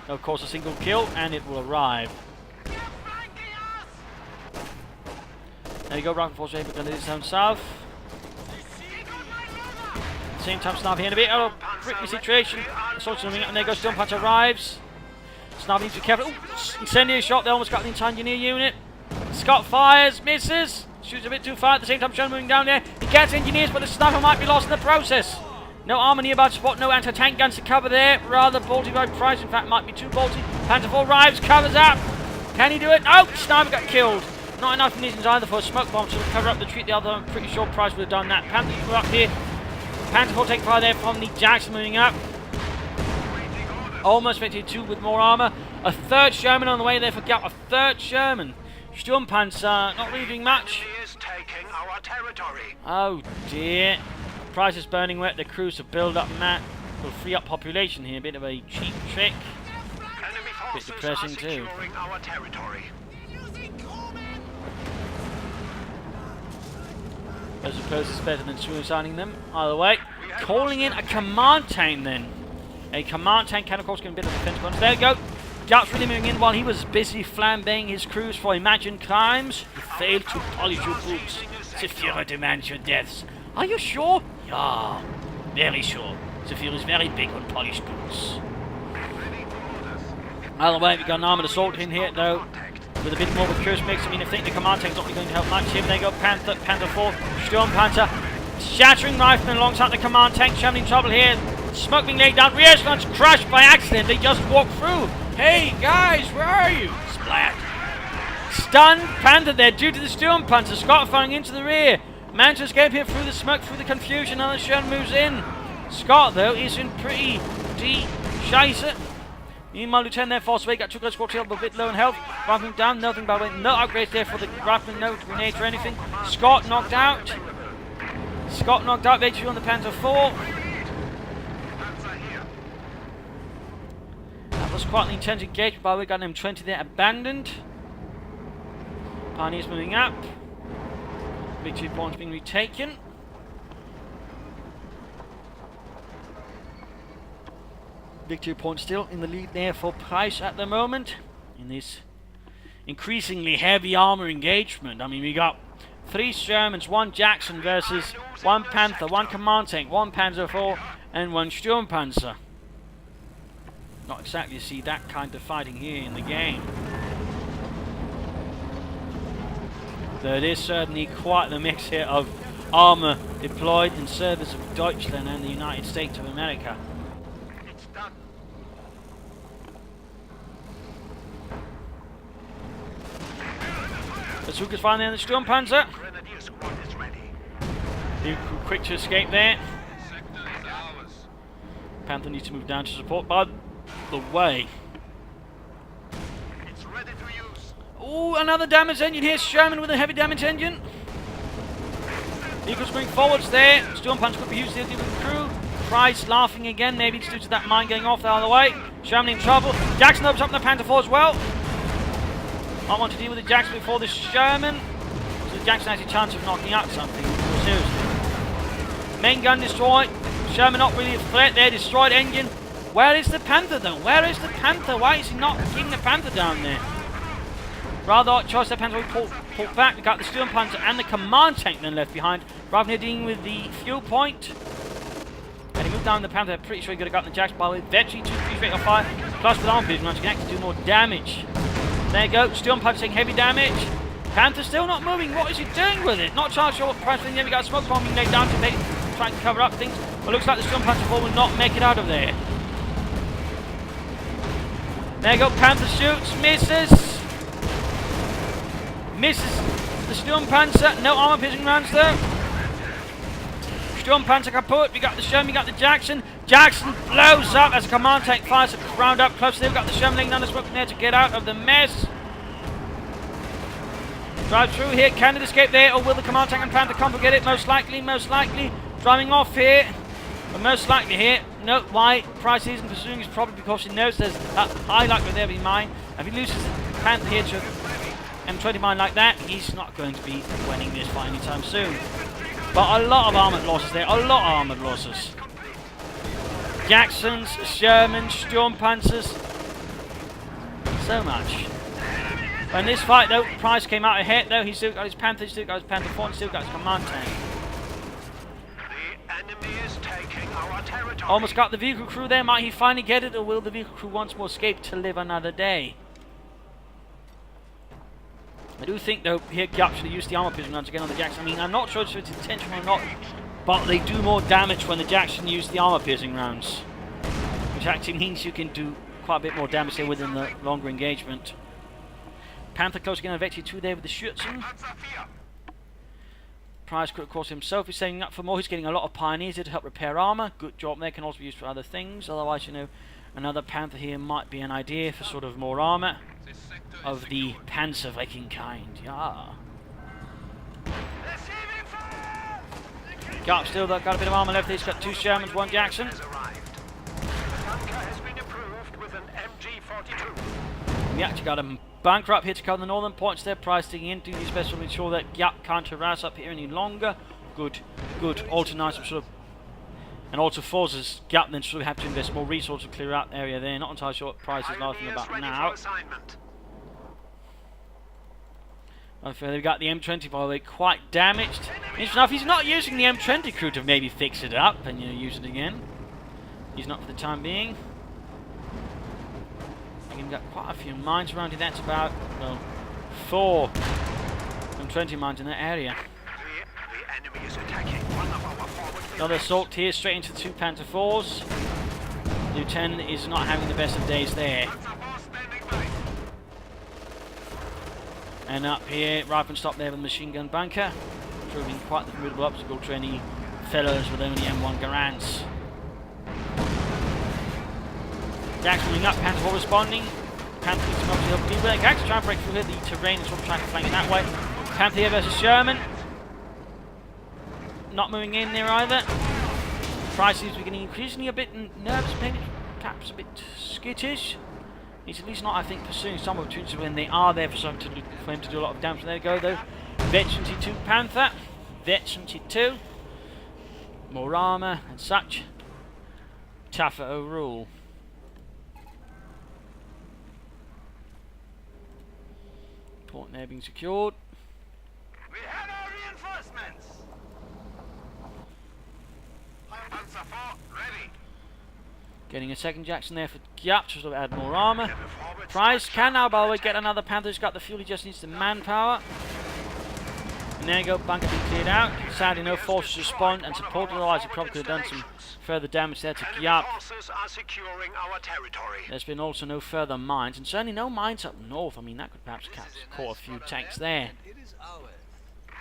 Of course, a single kill and it will arrive. There you go. Rifle force able to go down south. Same time, Snap here in a bit. Oh, tricky situation. And there goes Sturm Panzer arrives. Snap needs to be careful. Ooh, incendiary shot. They almost got the entire engineer unit. Scott fires, misses, shoots a bit too far. At the same time, Sean moving down there. He gets engineers, but the sniper might be lost in the process. No armor nearby to spot, no anti-tank guns to cover there. Rather bolty by Price, in fact, might be too bolty. Panther 4 arrives, covers up. Can he do it? No, sniper got killed. Not enough munitions either for a smoke bomb to cover up the retreat. The other, I'm pretty sure Price would have done that. Panther up here. Panther 4 take fire there from the Jackson moving up. Almost 52 with more armor. A 3rd Sherman on the way there for Giap. A 3rd Sherman. Sturm Panzer not really doing much. Oh dear. Price is burning wet. The crews to build up mat will free up population here. A bit of a cheap trick. A bit depressing too. I suppose it's better than suiciding them. Either way. Calling in a command tank then. A command tank can of course get a bit of defense bonus. There you go. Giap's really moving in while he was busy flambeing his crews for imagined crimes. You failed to polish your boots. The Führer demands your deaths. Are you sure? Yeah, very sure. The Führer is very big on polished boots. Either way, we've got an armoured assault in here though, with a bit more of a curious mix. I mean, I think the command tank's not really going to help much here. There you go, Panther 4, Sturm Panzer. Shattering riflemen alongside the command tank, Sherman in trouble here. Smoke being laid down, rear slants crushed by accident. They just walked through. Hey guys, where are you? Splat. Stunned Panther there due to the Sturm Panzer. Scott firing into the rear. Managed to escape here through the smoke, through the confusion. Another Sherman moves in. Scott though is in pretty deep scheiße. Meanwhile, Lieutenant there falls away. Got 2 guys squad a bit low in health. Rifleman down, nothing by the way. No upgrades there for the Rifleman, no grenades or anything. Scott knocked out. Scott knocked out. Victory on the Panther 4. Was quite an intense engagement, by the way. Got an M20 there abandoned. Pioneers moving up. Victory points being retaken. Victory point still in the lead there for Price at the moment in this increasingly heavy armor engagement. I mean, we got 3 Shermans, 1 Jackson versus 1 Panther, 1 command tank, 1 Panzer 4 and 1 Sturm Panzer. Not exactly see that kind of fighting here in the game. Though it is certainly quite the mix here of armour deployed in service of Deutschland and the United States of America. It's done. Bazooka's firing there in the Sturm Panzer. Grenadier squad is ready. Quick to escape there. Panther needs to move down to support. By the way. It's ready to use. Oh, another damage engine here. Sherman with a heavy damage engine. Vehicles going forwards there. Sturm Panzer could be used here with the crew. Price laughing again. Maybe it's due to that mine going off the other way. Sherman in trouble. Jackson opens up in the Panther 4 as well. I want to deal with the Jackson before the Sherman. So the Jackson has a chance of knocking out something. Seriously. Main gun destroyed. Sherman not really a threat there. Destroyed engine. Where is the Panther though? Where is the Panther? Why is he not keeping the Panther down there? Rather odd choice. The Panther will pull back. We got the Sturm Panzer and the command tank then left behind. Rather than dealing with the fuel point. And he moved down the Panther. Pretty sure he could have gotten the Jacks by the way. Veteran 2-3 rate of fire. Plus with armor piercing rounds, can actually do more damage. There you go. Sturm Panzer taking heavy damage. Panther still not moving. What is he doing with it? Not charged sure what price thing. Then we got a smoke bomb being laid down to try and cover up things. But looks like the Sturm Panzer 4 will not make it out of there. There you go. Panther shoots. Misses. Misses the Sturm Panzer. No armor piercing rounds though. Sturm Panzer kaput. We got the Sherman. We got the Jackson. Jackson blows up as a command tank fires a round up close. They've got the Sherman laying down the smoke there to get out of the mess. Drive through here. Can it escape there, or will the command tank and Panther complicate it? Most likely. Driving off here. But most likely here. No, why Price isn't pursuing is probably because he knows there's a high likelihood there being mine. If he loses the Panther here to M20 mine like that, he's not going to be winning this fight anytime soon. But a lot of armoured losses there. A lot of armoured losses. Jacksons, Shermans, Sturm Panzers. So much. But in this fight though, Price came out ahead though. He's still got his Panther, still got his Panther 4, and still got his command tank. The enemy is taking our territory. Almost got the vehicle crew there. Might he finally get it, or will the vehicle crew once more escape to live another day? I do think though here Giap should have used the armor piercing rounds again on the Jackson. I mean, I'm not sure if it's intentional or not, but they do more damage when the Jackson use the armor piercing rounds, which actually means you can do quite a bit more damage here within the longer engagement. Panther close again on Vector 2 there with the Schützen. Price could of course himself is saving up for more. He's getting a lot of pioneers here to help repair armor. Good job there, can also be used for other things. Otherwise, you know, another Panther here might be an idea for sort of more armor of the Panzer-Viking kind. Yeah. Giap still got a bit of armor left. He's got 2 Shermans, 1 Jackson. We actually got a bunker up here to cover the northern points there. Price digging in, doing his best to ensure that Giap can't harass up here any longer. Good. Also nice sort of, and also forces Giap then sort of have to invest more resources to clear out the area there. Not entirely sure what Price is laughing about now. They've got the M20 by the way, quite damaged. Interesting enough, he's not using the M20 crew to maybe fix it up and use it again. He's not for the time being. We've got quite a few mines around here. That's about, well, 4 M20 mines in that area. The enemy is attacking one of our forward. Another assault here, straight into 2 Panther 4s. Lieutenant is not having the best of days there. And up here, rifle stop there with machine gun bunker, proving quite the formidable obstacle to any fellows with only M1 Garants. Jackson moving up, Panther 4 responding. Panther needs to obviously help deal with it. Jackson trying to break through here, the terrain is sort of trying to flank it that way. Panther here versus Sherman. Not moving in there either. Price seems to be getting increasingly a bit nervous, maybe perhaps a bit skittish. He's at least not, I think, pursuing some opportunities when they are there for him to do a lot of damage. There we go, though. Vet 72 Panther. Vet 72. More armour and such. Tougher overall. Port there being secured. We have our reinforcements. Panzer 4 ready. Getting a second Jackson there for Giap to sort of add more armour. Price can now, by the way, get another Panther. He's got the fuel, he just needs the manpower. And there you go, bunker being cleared out. Sadly, no forces respond and support, otherwise he probably could have done some further damage there to Giap. There's been also no further mines, and certainly no mines up north. I mean, that could perhaps core a few tanks there.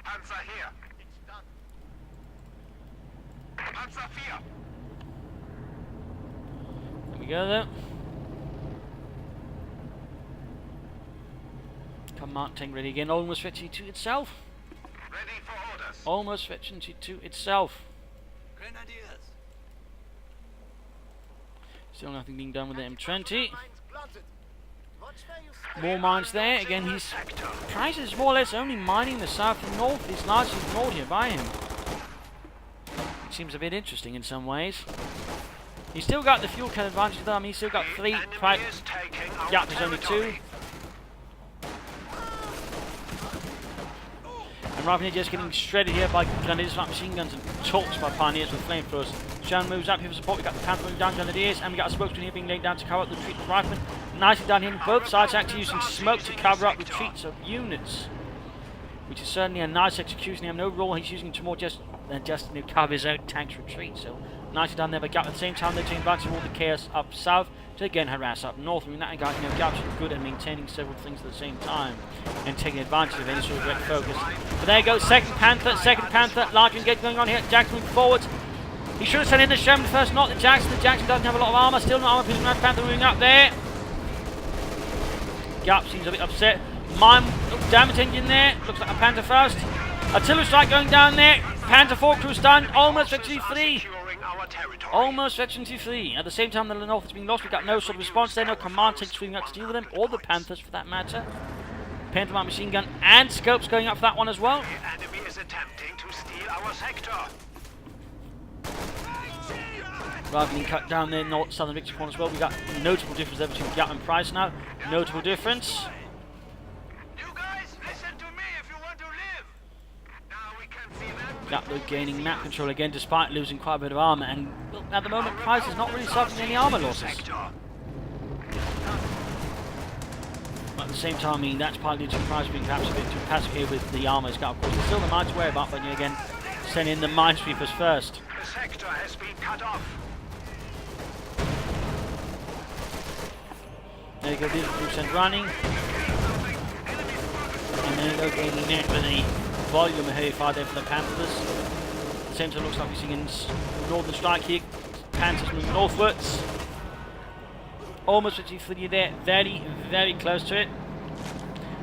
Panzer here. Panzer 4. There we go, though. Command tank ready again. Almost fetching to itself. Ready for orders. Almost fetching to itself. Grenadiers. Still nothing being done with the M20. More mines there. Again, Price is more or less only mining the south and north. He's largely ignored here by him. which seems a bit interesting in some ways. He's still got the fuel can advantage though. I mean, he's still got 3. Giap is only 2. And rather than just getting shredded here by Grenadiers with machine guns and torched by Pioneers with flamethrowers, Sherman moves up here for support. We've got the Panther moving down Grenadiers, and we've got a smoke screen here being laid down to cover up the retreat of Riflemen. Nicely done here. Both sides actually using smoke to cover up retreats of units, which is certainly a nice execution. He has no role. He's using it to more just cover his own tanks retreat. So nicely done there by Giap. At the same time, they're taking advantage of all the chaos up south to again harass up north. I mean, that guy, Giap's good at maintaining several things at the same time and taking advantage of any sort of direct focus. But there you go, second Panther, large engage going on here. Jackson moving forward. He should have sent in the Sherman first, not the Jackson. The Jackson doesn't have a lot of armor, still no armor piercing around. Panther moving up there. Giap seems a bit upset. Mine damage engine there. Looks like a Panther first. Artillery strike going down there. Panther 4 crew stunned. Almost victory 3. Almost veteran 2-3. At the same time, the north is being lost. We've got no sort of response there. No command tanks swinging up to deal with them, or the Panthers for that matter. Panther machine gun and scopes going up for that one as well. The enemy is attempting to steal our sector. Rather than cut down their north southern victory point as well, we've got a notable difference there between Giap and Price now. Notable difference. You guys, listen to me if you want to live. Now we can see that. Giap though gaining map control again despite losing quite a bit of armor, and well, at the moment Price is not really suffering any armor losses. But at the same time, I mean, that's partly due to Price being perhaps a bit too passive here with the armor he's got. Of course, there's still the mine to worry about, but again, send in the minesweepers first. The sector has been cut off. There you go, these groups sent running. And then they're gaining net with the volume of heavy fire there for the Panthers. At the same time, looks like we're seeing in northern strike here. Panthers moving northwards. Almost reaching for you there, very, very close to it.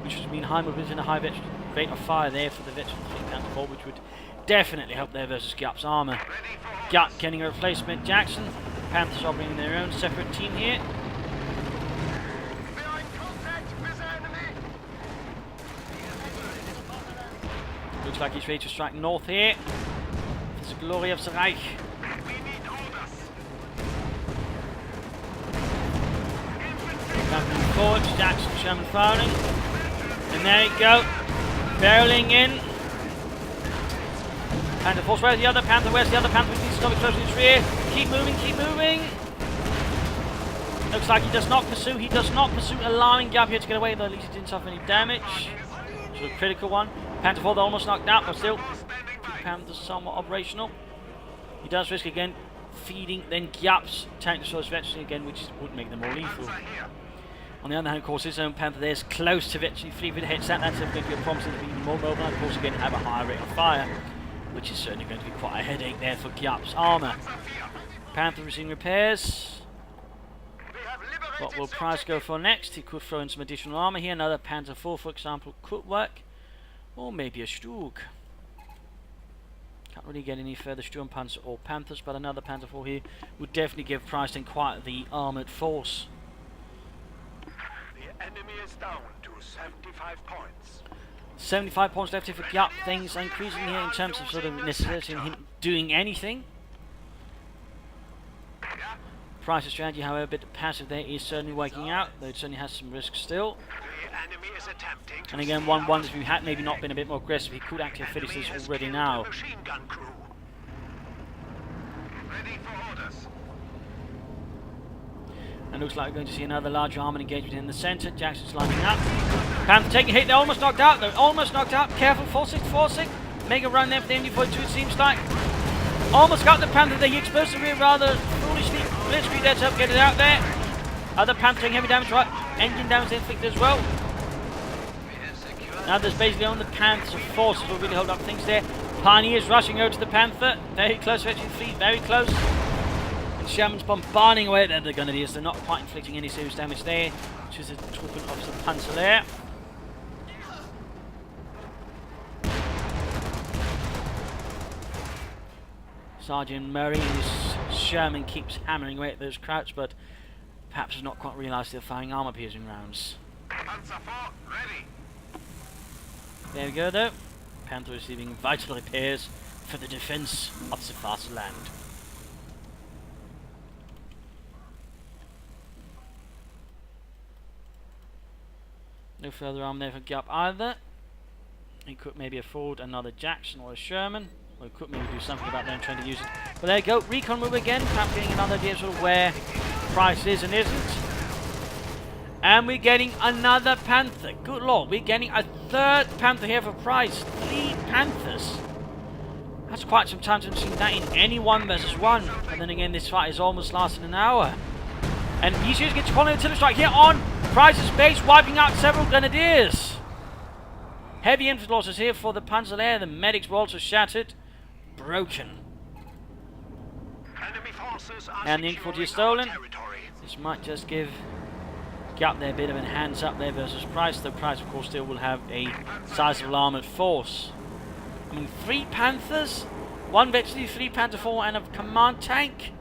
Which would mean high mobility and a high rate of fire there for the veteran 3 Panther 4, which would definitely help there versus Giap's armour. Giap getting a replacement Jackson. Panthers are bringing their own separate team here. Looks like he's ready to strike north here. It's the glory of the Reich. Moving forward, Jackson, Sherman firing. And there you go. Barreling in. Panther force, where's the other Panther? Where's the other Panther? He's still close to his rear. Keep moving, keep moving. Looks like he does not pursue. He does not pursue, allowing Giap here to get away, though at least he didn't suffer any damage. So a critical one. Panther 4 almost knocked out, but still Panther's somewhat operational. He does risk again feeding then Giap's tank destroyers eventually again, which would make them more lethal. On the other hand, of course, his own Panther there is close to virtually 3 hits. That's going to be a promise to be even more mobile. Of course, again, have a higher rate of fire, which is certainly going to be quite a headache there for Giap's armour. Panther receiving repairs. What will Price go for next? He could throw in some additional armour here. Another Panther 4, for example, could work. Or maybe a Stug. Can't really get any further Sturmpanzer or Panthers, but another Panther 4 here would definitely give Price in quite the armoured force. The enemy is down to 75 points. 75 points left here for Giap. Things are increasing here in terms of sort of necessity in him doing anything. Price's strategy, however, a bit passive there, is certainly working out, though it certainly has some risk still. And again, one wonders if he had maybe not been a bit more aggressive, he could actually have finished this already now. And looks like we're going to see another large armoured engagement in the centre. Jackson's lining up. Panther taking a hit, they're almost knocked out though, almost knocked out. Careful, 4-6. Make a run there for the MD-42, it seems like. Almost got the Panther there, he exposed the rear rather foolishly. Blitzkrieg there to help get it out there. Other Panther taking heavy damage, right? Engine damage inflicted as well. Now there's basically only the Panther's forces will really hold up things there. Pioneers rushing over to the Panther. Very close, fleet, very close. And Sherman's bombarding away at the Grenadiers. They're not quite inflicting any serious damage there, which is a token of some Panzer there. Sergeant Murray and his Sherman keeps hammering away at those Krauts, but perhaps has not quite realised they're firing armour-piercing rounds. There we go though. Panther receiving vital repairs for the defense of the vast land. No further arm there for Giap either. He could maybe afford another Jackson or a Sherman. Or he could maybe do something about them trying to use it. But there you go, recon move again. Perhaps getting another idea of sort of where Price is and isn't. And we're getting another Panther. Good lord, we're getting a third Panther here for Price. 3 Panthers. That's quite some time since we've seen that in any 1 versus 1. And then again, this fight is almost lasting an hour. And he's using it to quality artillery strike here on Price's base, wiping out several grenadiers. Heavy infantry losses here for the Panzer. The medics were also shattered, broken. Enemy forces are And the infantry is stolen. territory. This might just give Giap there a bit of a hands up there versus Price, though Price of course still will have a sizable armoured force. I mean, 3 Panthers, 1 veteran, 3 Panther 4 and a command tank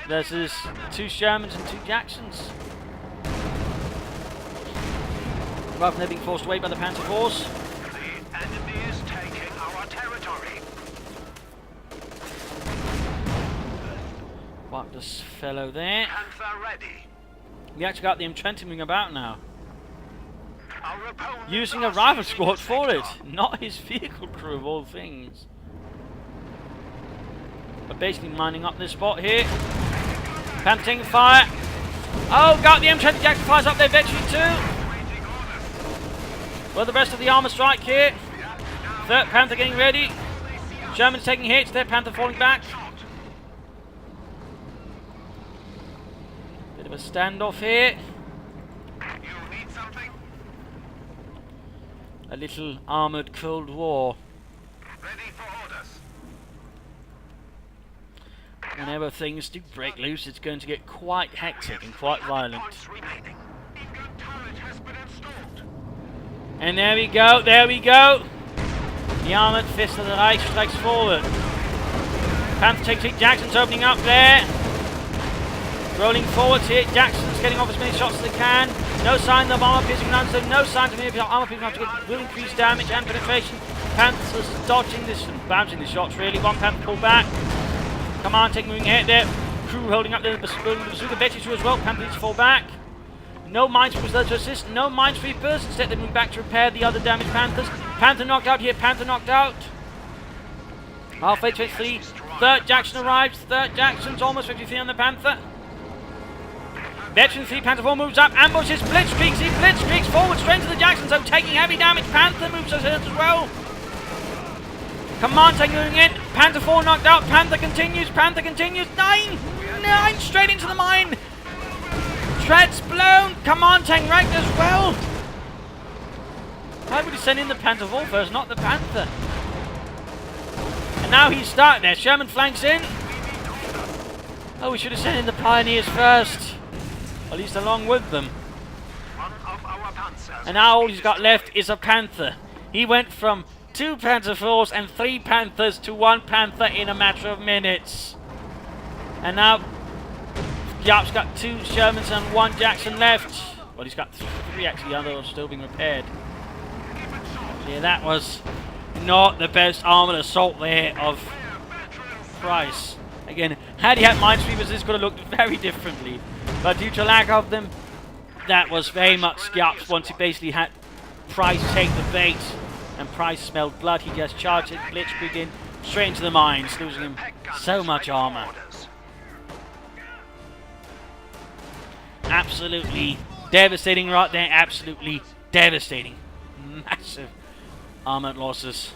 versus 2 Shermans and 2 Jacksons. Rather than being forced away by the Panther force. The enemy is taking our territory. Wipe this fellow there. Panther ready. We actually got the entrenching about now. Our opponents Using are a rifle seizing squad the for it, sector. not his vehicle crew of all things. But basically mining up this spot here. Panther taking fire. Oh, got the M20 Jackson fires up there, veteran too. Well, the rest of the armor strike here. 3rd Panther getting ready. Sherman's taking hits, 3rd Panther falling back. Bit of a standoff here. You need something? A little armoured Cold War. Ready for orders. Whenever things do break loose, it's going to get quite hectic and quite violent. Points remaining. Ingun turret has been installed. And there we go, there we go. The armoured fist of the Reich strikes forward. Panther takes it, Jackson's opening up there. Rolling forwards here, Jackson's getting off as many shots as they can. No sign of armour piercing rounds, so no sign of armour piercing rounds will increase damage and penetration. Panther's dodging this and bouncing the shots really. 1 Panther pulled back. Command taking moving ahead there. Crew holding up the bazooka veterans as well. Panther needs to fall back. No minesweepers there to assist, no minesweepers. Instead they move back to repair the other damaged Panthers. Panther knocked out here, Panther knocked out. Halfway to 3. 3rd Jackson arrives, 3rd Jackson's almost 53 on the Panther. Veteran 3, Panther 4 moves up, ambushes, blitzkrieks, he blitzkrieks forward straight to the Jacksons, so taking heavy damage. Panther moves ahead as well. Command tank moving in, Panther 4 knocked out, Panther continues, 9 straight into the mine. Treads blown, command tank ranked as well. Why would he send in the Panther 4 first, not the Panther? And now he's starting there, Sherman flanks in. Oh, we should have sent in the Pioneers first. At least along with them. One of our Panzers. And now all he's got left is a Panther. He went from 2 Panther 4s and 3 Panthers to 1 Panther in a matter of minutes. And now Giap's got 2 Shermans and 1 Jackson left. Well, he's got 3 actually, the other are still being repaired. Yeah, that was not the best armoured assault there of Price. Again, had he had minesweepers, this could have looked very differently. But due to lack of them, that was very much Giap's once he basically had Price take the bait. And Price smelled blood, he just charged it, blitzkrieg in, straight into the mines, losing him so much armour. Absolutely devastating right there, absolutely devastating. Massive armoured losses.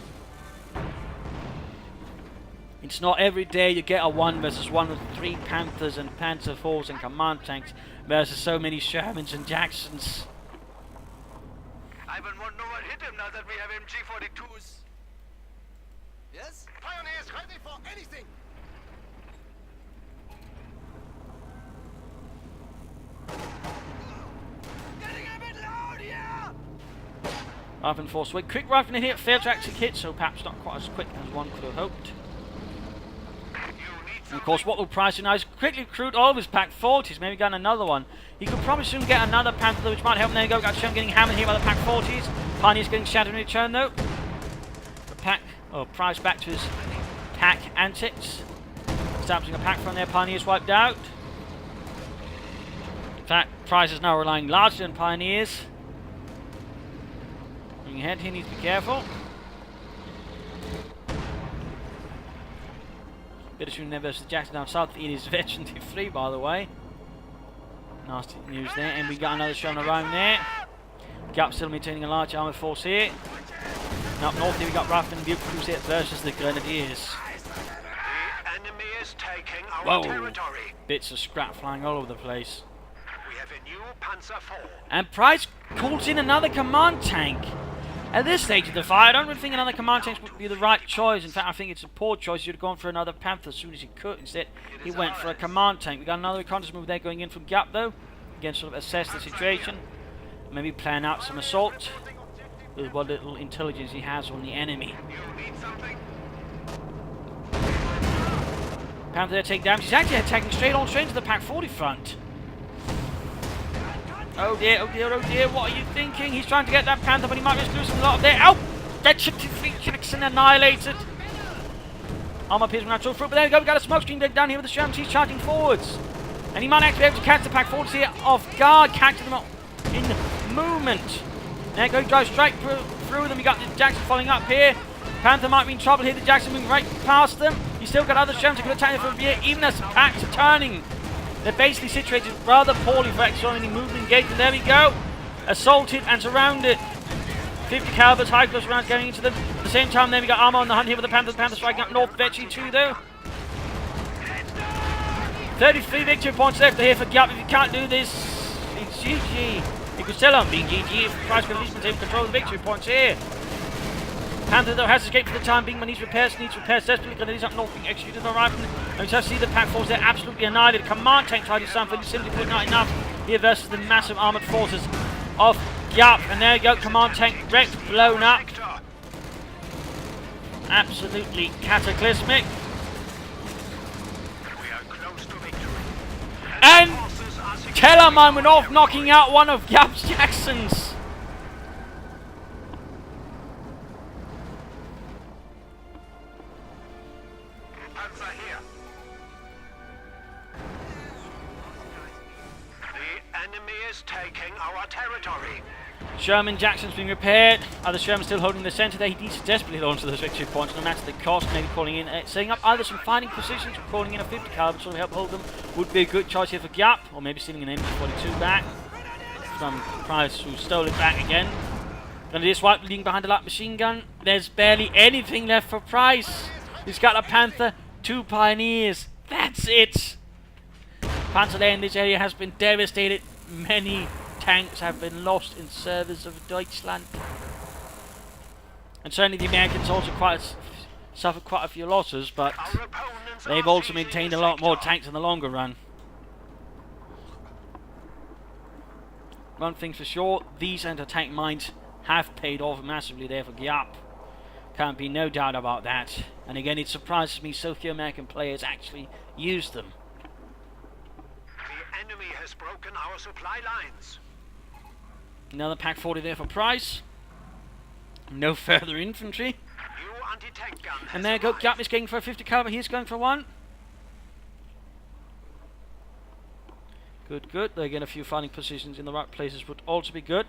It's not every day you get a 1 versus 1 with 3 Panthers and Panther 4s and command tanks versus so many Shermans and Jacksons. I will not know what hit him now that we have MG42s. Yes? Pioneers ready for anything. Getting a bit loud here! Rifle and force weight. Quick rifle in here, failed to actually hit, so perhaps not quite as quick as one could have hoped. And of course, what will Price do now is quickly recruit all of his pack 40s, maybe get another one. He could probably soon get another Panther, which might help him. There you go, got Shem getting hammered here by the pack 40s. Pioneers getting shattered in return though. The pack Oh, Price back to his pack antics. Establishing a pack from their Pioneers wiped out. In fact, Price is now relying largely on Pioneers. Moving ahead, he needs to be careful. Bit of shooting there versus Jackson down south. It is veteran T3, by the way. Nasty news there. And we got another Sherman around there. Giap still maintaining a large armoured force here. And up north here we got Raff and Giap Cruiser versus the Grenadiers. The enemy is taking our Whoa. territory. Bits of scrap flying all over the place. We have a new Panzer IV. And Price calls in another command tank. At this stage of the fight, I don't really think another command tank would be the right choice. In fact, I think it's a poor choice. You'd have gone for another Panther as soon as he could. Instead, he went for a command tank. We got another reconnaissance move there going in from Giap, though. Again, sort of assess the situation. Maybe plan out some assault with what little intelligence he has on the enemy. You need something? Panther there take damage. He's actually attacking straight on straight to the Pack 40 front. Oh dear, oh dear, oh dear, what are you thinking? He's trying to get that Panther, but he might just lose a lot of there. Oh! That fleet Jackson annihilated. Armor piercing natural fruit, but there we go, we got a smoke screen down here with the Shermans. He's charging forwards. And he might actually be able to catch the Pack 40 here off guard, catching them in movement. There you go, drive straight through them. You got the Jackson following up here. Panther might be in trouble here. The Jackson moving right past them. You still got other Shermans who can attack them from here, even as the Packs are turning. They're basically situated rather poorly for extra any movement engagement. There we go. Assaulted and surrounded. 50 calibers, high close rounds going into them. At the same time, then we got armor on the hunt here with the Panther. The Panther striking up north. Vetchy too, though. 33 victory points left here for Giap. If you can't do this, it's GG. You could still on being GG if Price could at least maintain control of the victory points here. Panther, though, has escaped for the time being, but needs repairs desperately. Grenadiers up north being executed on rifle. And we just see the Pack force there absolutely annihilated. Command tank tried to do something, simply put not enough here versus the massive armoured forces of Giap. And there you go, command tank wrecked, blown up. Absolutely cataclysmic. We are close to victory. And Forces are secure. Kellerman went off, knocking out one of Giap's Jacksons. Panzer here. The enemy is taking our territory. Sherman Jackson's being repaired. Other Sherman still holding the centre there. He needs to desperately hold on to those victory points, no matter the cost. Maybe calling in, setting up either some fighting positions or calling in a 50 caliber to help hold them would be a good choice here for Giap, or maybe stealing an MP-42 back from Price, who stole it back again. Grenadiers White leading behind a light machine gun. There's barely anything left for Price. He's got a Panther, 2 Pioneers. That's it. Panther there in this area has been devastated. Many tanks have been lost in service of Deutschland. And certainly the Americans also suffered quite a few losses, but Our opponents they've are also seizing maintained the a lot more sector. tanks in the longer run. One thing's for sure, these anti-tank mines have paid off massively there for Giap. Can't be no doubt about that. And again, it surprises me so few American players actually use them. The enemy has broken our supply lines. Another Pack 40 there for Price. No further infantry. New anti-tank gun has And there you go, arrived. Giap is going for a 50 caliber. He's going for one. Good, good. They get a few fighting positions in the right places would also be good.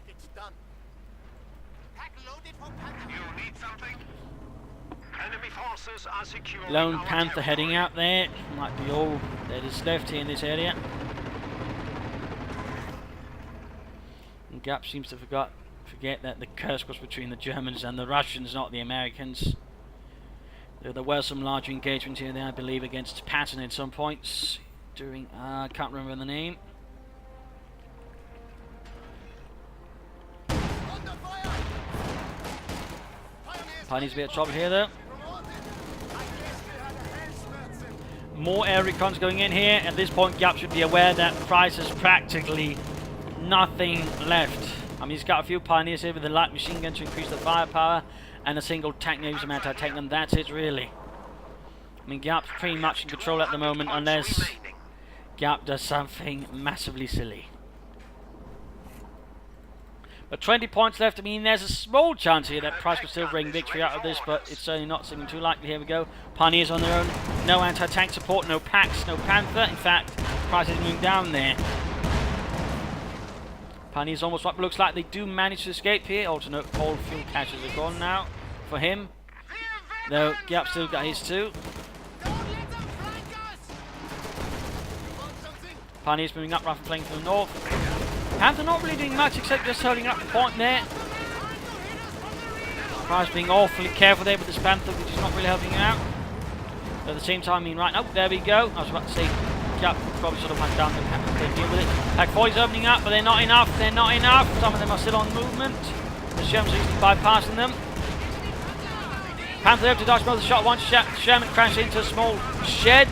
It's done. Pack loaded for Panther. You need something? Enemy forces are secure. Lone Panther heading out there. Might be all that is left here in this area. And Giap seems to forget that the curse was between the Germans and the Russians, not the Americans. There were some larger engagements here and there, I believe, against Patton at some points during, I can't remember the name. Under fire! Pioneers a bit of trouble here though. More air recons going in here. At this point, Giap should be aware that Price has practically nothing left. I mean, he's got a few Pioneers here with the light machine gun to increase the firepower, and a single tank names him anti-tank gun. That's it, really. I mean, Giap's pretty much in control at the moment, unless Giap does something massively silly. But 20 points left. I mean, there's a small chance here that Price will still bring victory out of this, but it's certainly not seeming too likely. Here we go. Pioneers on their own. No anti-tank support, no Pax, no Panther. In fact, Price is moving down there. Pioneers almost up. Looks like they do manage to escape here. Alternate all fuel caches are gone now for him. Though Giap still got his too. Don't let them flank us! You want something? Pioneers moving up, rifle flanking to the north. Panther not really doing much except just holding up the point there. Price being awfully careful there with this Panther, which is not really helping him out. But at the same time, I mean, right, oh, there we go. I was about to say, Giap probably sort of went down the Panther to deal with it. Pack 40's opening up, but they're not enough. They're not enough. Some of them are still on movement. The Shermans are easily bypassing them. Panther able to dodge both the shot. One Sherman crashed into a small shed.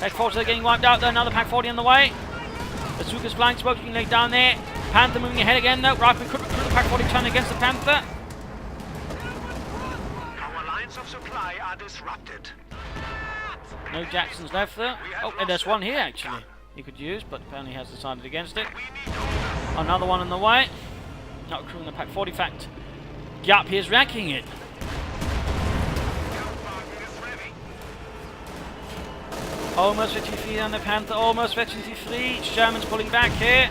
Pack 40 are getting wiped out though. Another Pack 40 on the way. Bazooka's flying smoke, you can lay down there. Panther moving ahead again though. Rifleman could recruit the Pack 40 turn against the Panther. Our lines of supply are disrupted. No Jacksons left though. Oh, and there's one here actually. He could use, but apparently has decided against it. Another one on the way. Not recruiting the Pack 40. In fact, Giap here is wrecking it. Almost 53 on the Panther, almost 53. Sherman's pulling back here.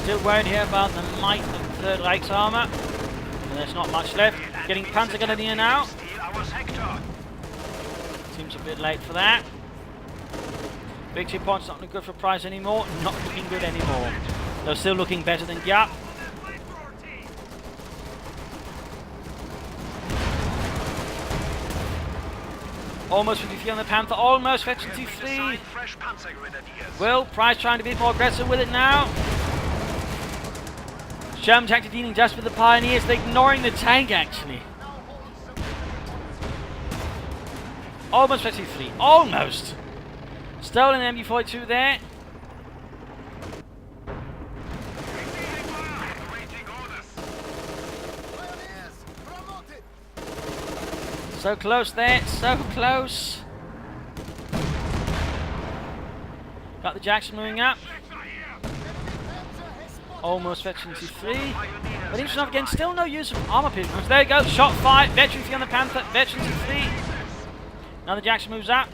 Still worried here about the might of the Third Reich's armour. And there's not much left. Getting Panzer gun in here now. Seems a bit late for that. Victory points not looking good for Price anymore. Not looking good anymore. Though still looking better than Giap. Almost 53 on the Panther, almost 53. Will Price trying to be more aggressive with it now. Sherman tactic dealing just with the Pioneers, they're ignoring the tank actually. Almost 53, almost. Stolen MB42 there. So close there, so close. Got the Jackson moving up. Almost veteran 3. But interesting enough again, still no use of armor piercing. There you go, shot fired. Veteran 3 on the Panther, veteran 3. Now the Jackson moves up.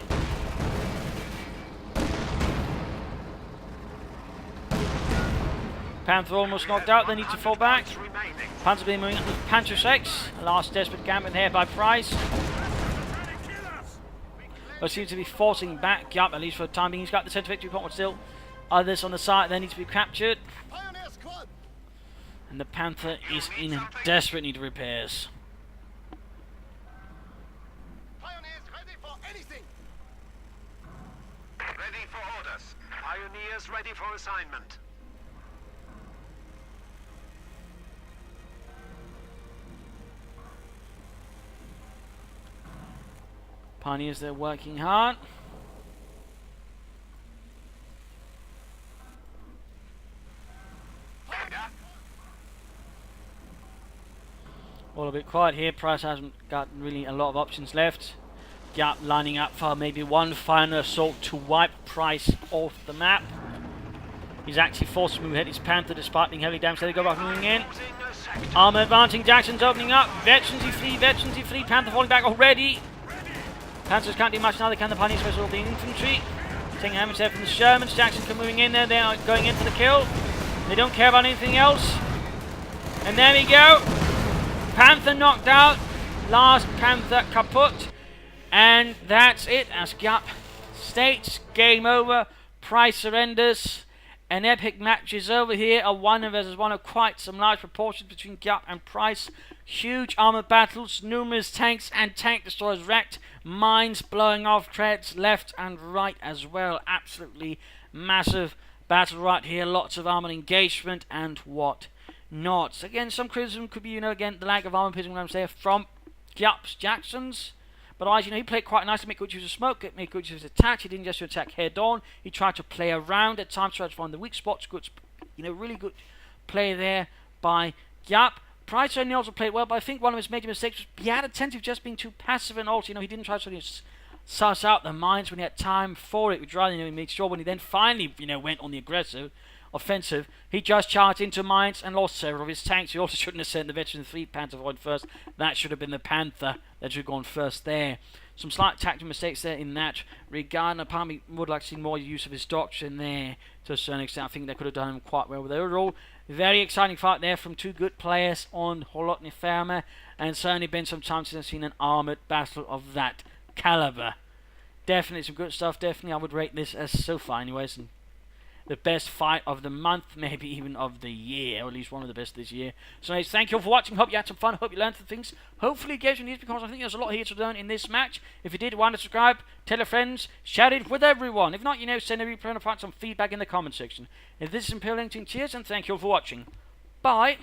Panther almost knocked out, they need to fall back. Panzer being moving up with Panther 6. Last desperate gambit here by Price. But seems to be forcing back Giap, at least for the time being. He's got the centre victory point, but still others on the side they need to be captured. And the Panther is in a desperate need of repairs. Ready for anything. Ready for orders. Pioneers ready for assignment. Pioneers, they're working hard. All a bit quiet here. Price hasn't got really a lot of options left. Giap lining up for maybe one final assault to wipe Price off the map. He's actually forced to move ahead his Panther despite being heavily damaged. There they go, back moving in. Armour advancing, Jackson's opening up. Veterans E3, Panther falling back already. Panthers can't do much now, they can the Pioneers versus all the infantry. Taking damage there from the Shermans. Jackson can moving in there, they are going in for the kill. They don't care about anything else. And there we go. Panther knocked out. Last Panther kaput. And that's it, as Giap states. Game over. Price surrenders. An epic match is over here. A 1 versus 1 of quite some large proportions between Giap and Price. Huge armoured battles, numerous tanks and tank destroyers wrecked, mines blowing off treads left and right as well. Absolutely massive battle right here. Lots of armoured engagement and what not. Again, some criticism could be, again, the lack of armour piercing rounds there from Giap's Jacksons. But otherwise, he played quite nicely, make good use of smoke, make good use of his attacks. He didn't just attack head on. He tried to play around at times, tried to find the weak spots. Good, really good play there by Giap. Price certainly also played well, but I think one of his major mistakes was he had a tendency of just being too passive and also, he didn't try to suss out the mines when he had time for it. Which rather, he made sure when he then finally, went on the aggressive, offensive. He just charged into mines and lost several of his tanks. He also shouldn't have sent the veteran 3 Panthervoid first. That should have been the Panther that should have gone first there. Some slight tactical mistakes there in that regard. And apparently would like to see more use of his doctrine there to a certain extent. I think they could have done him quite well with it. Overall, very exciting fight there from two good players on Holotny Farmer, and certainly been some time since I've seen an armoured battle of that caliber. Definitely some good stuff. Definitely I would rate this as, so far anyways, the best fight of the month, maybe even of the year, or at least one of the best this year. So anyways, thank you all for watching. Hope you had some fun. Hope you learned some things. Hopefully it gave you news, because I think there's a lot here to learn in this match. If you did want to subscribe, tell your friends, share it with everyone. If not, send every player some feedback in the comment section. If this is Imperial Link, cheers and thank you all for watching. Bye.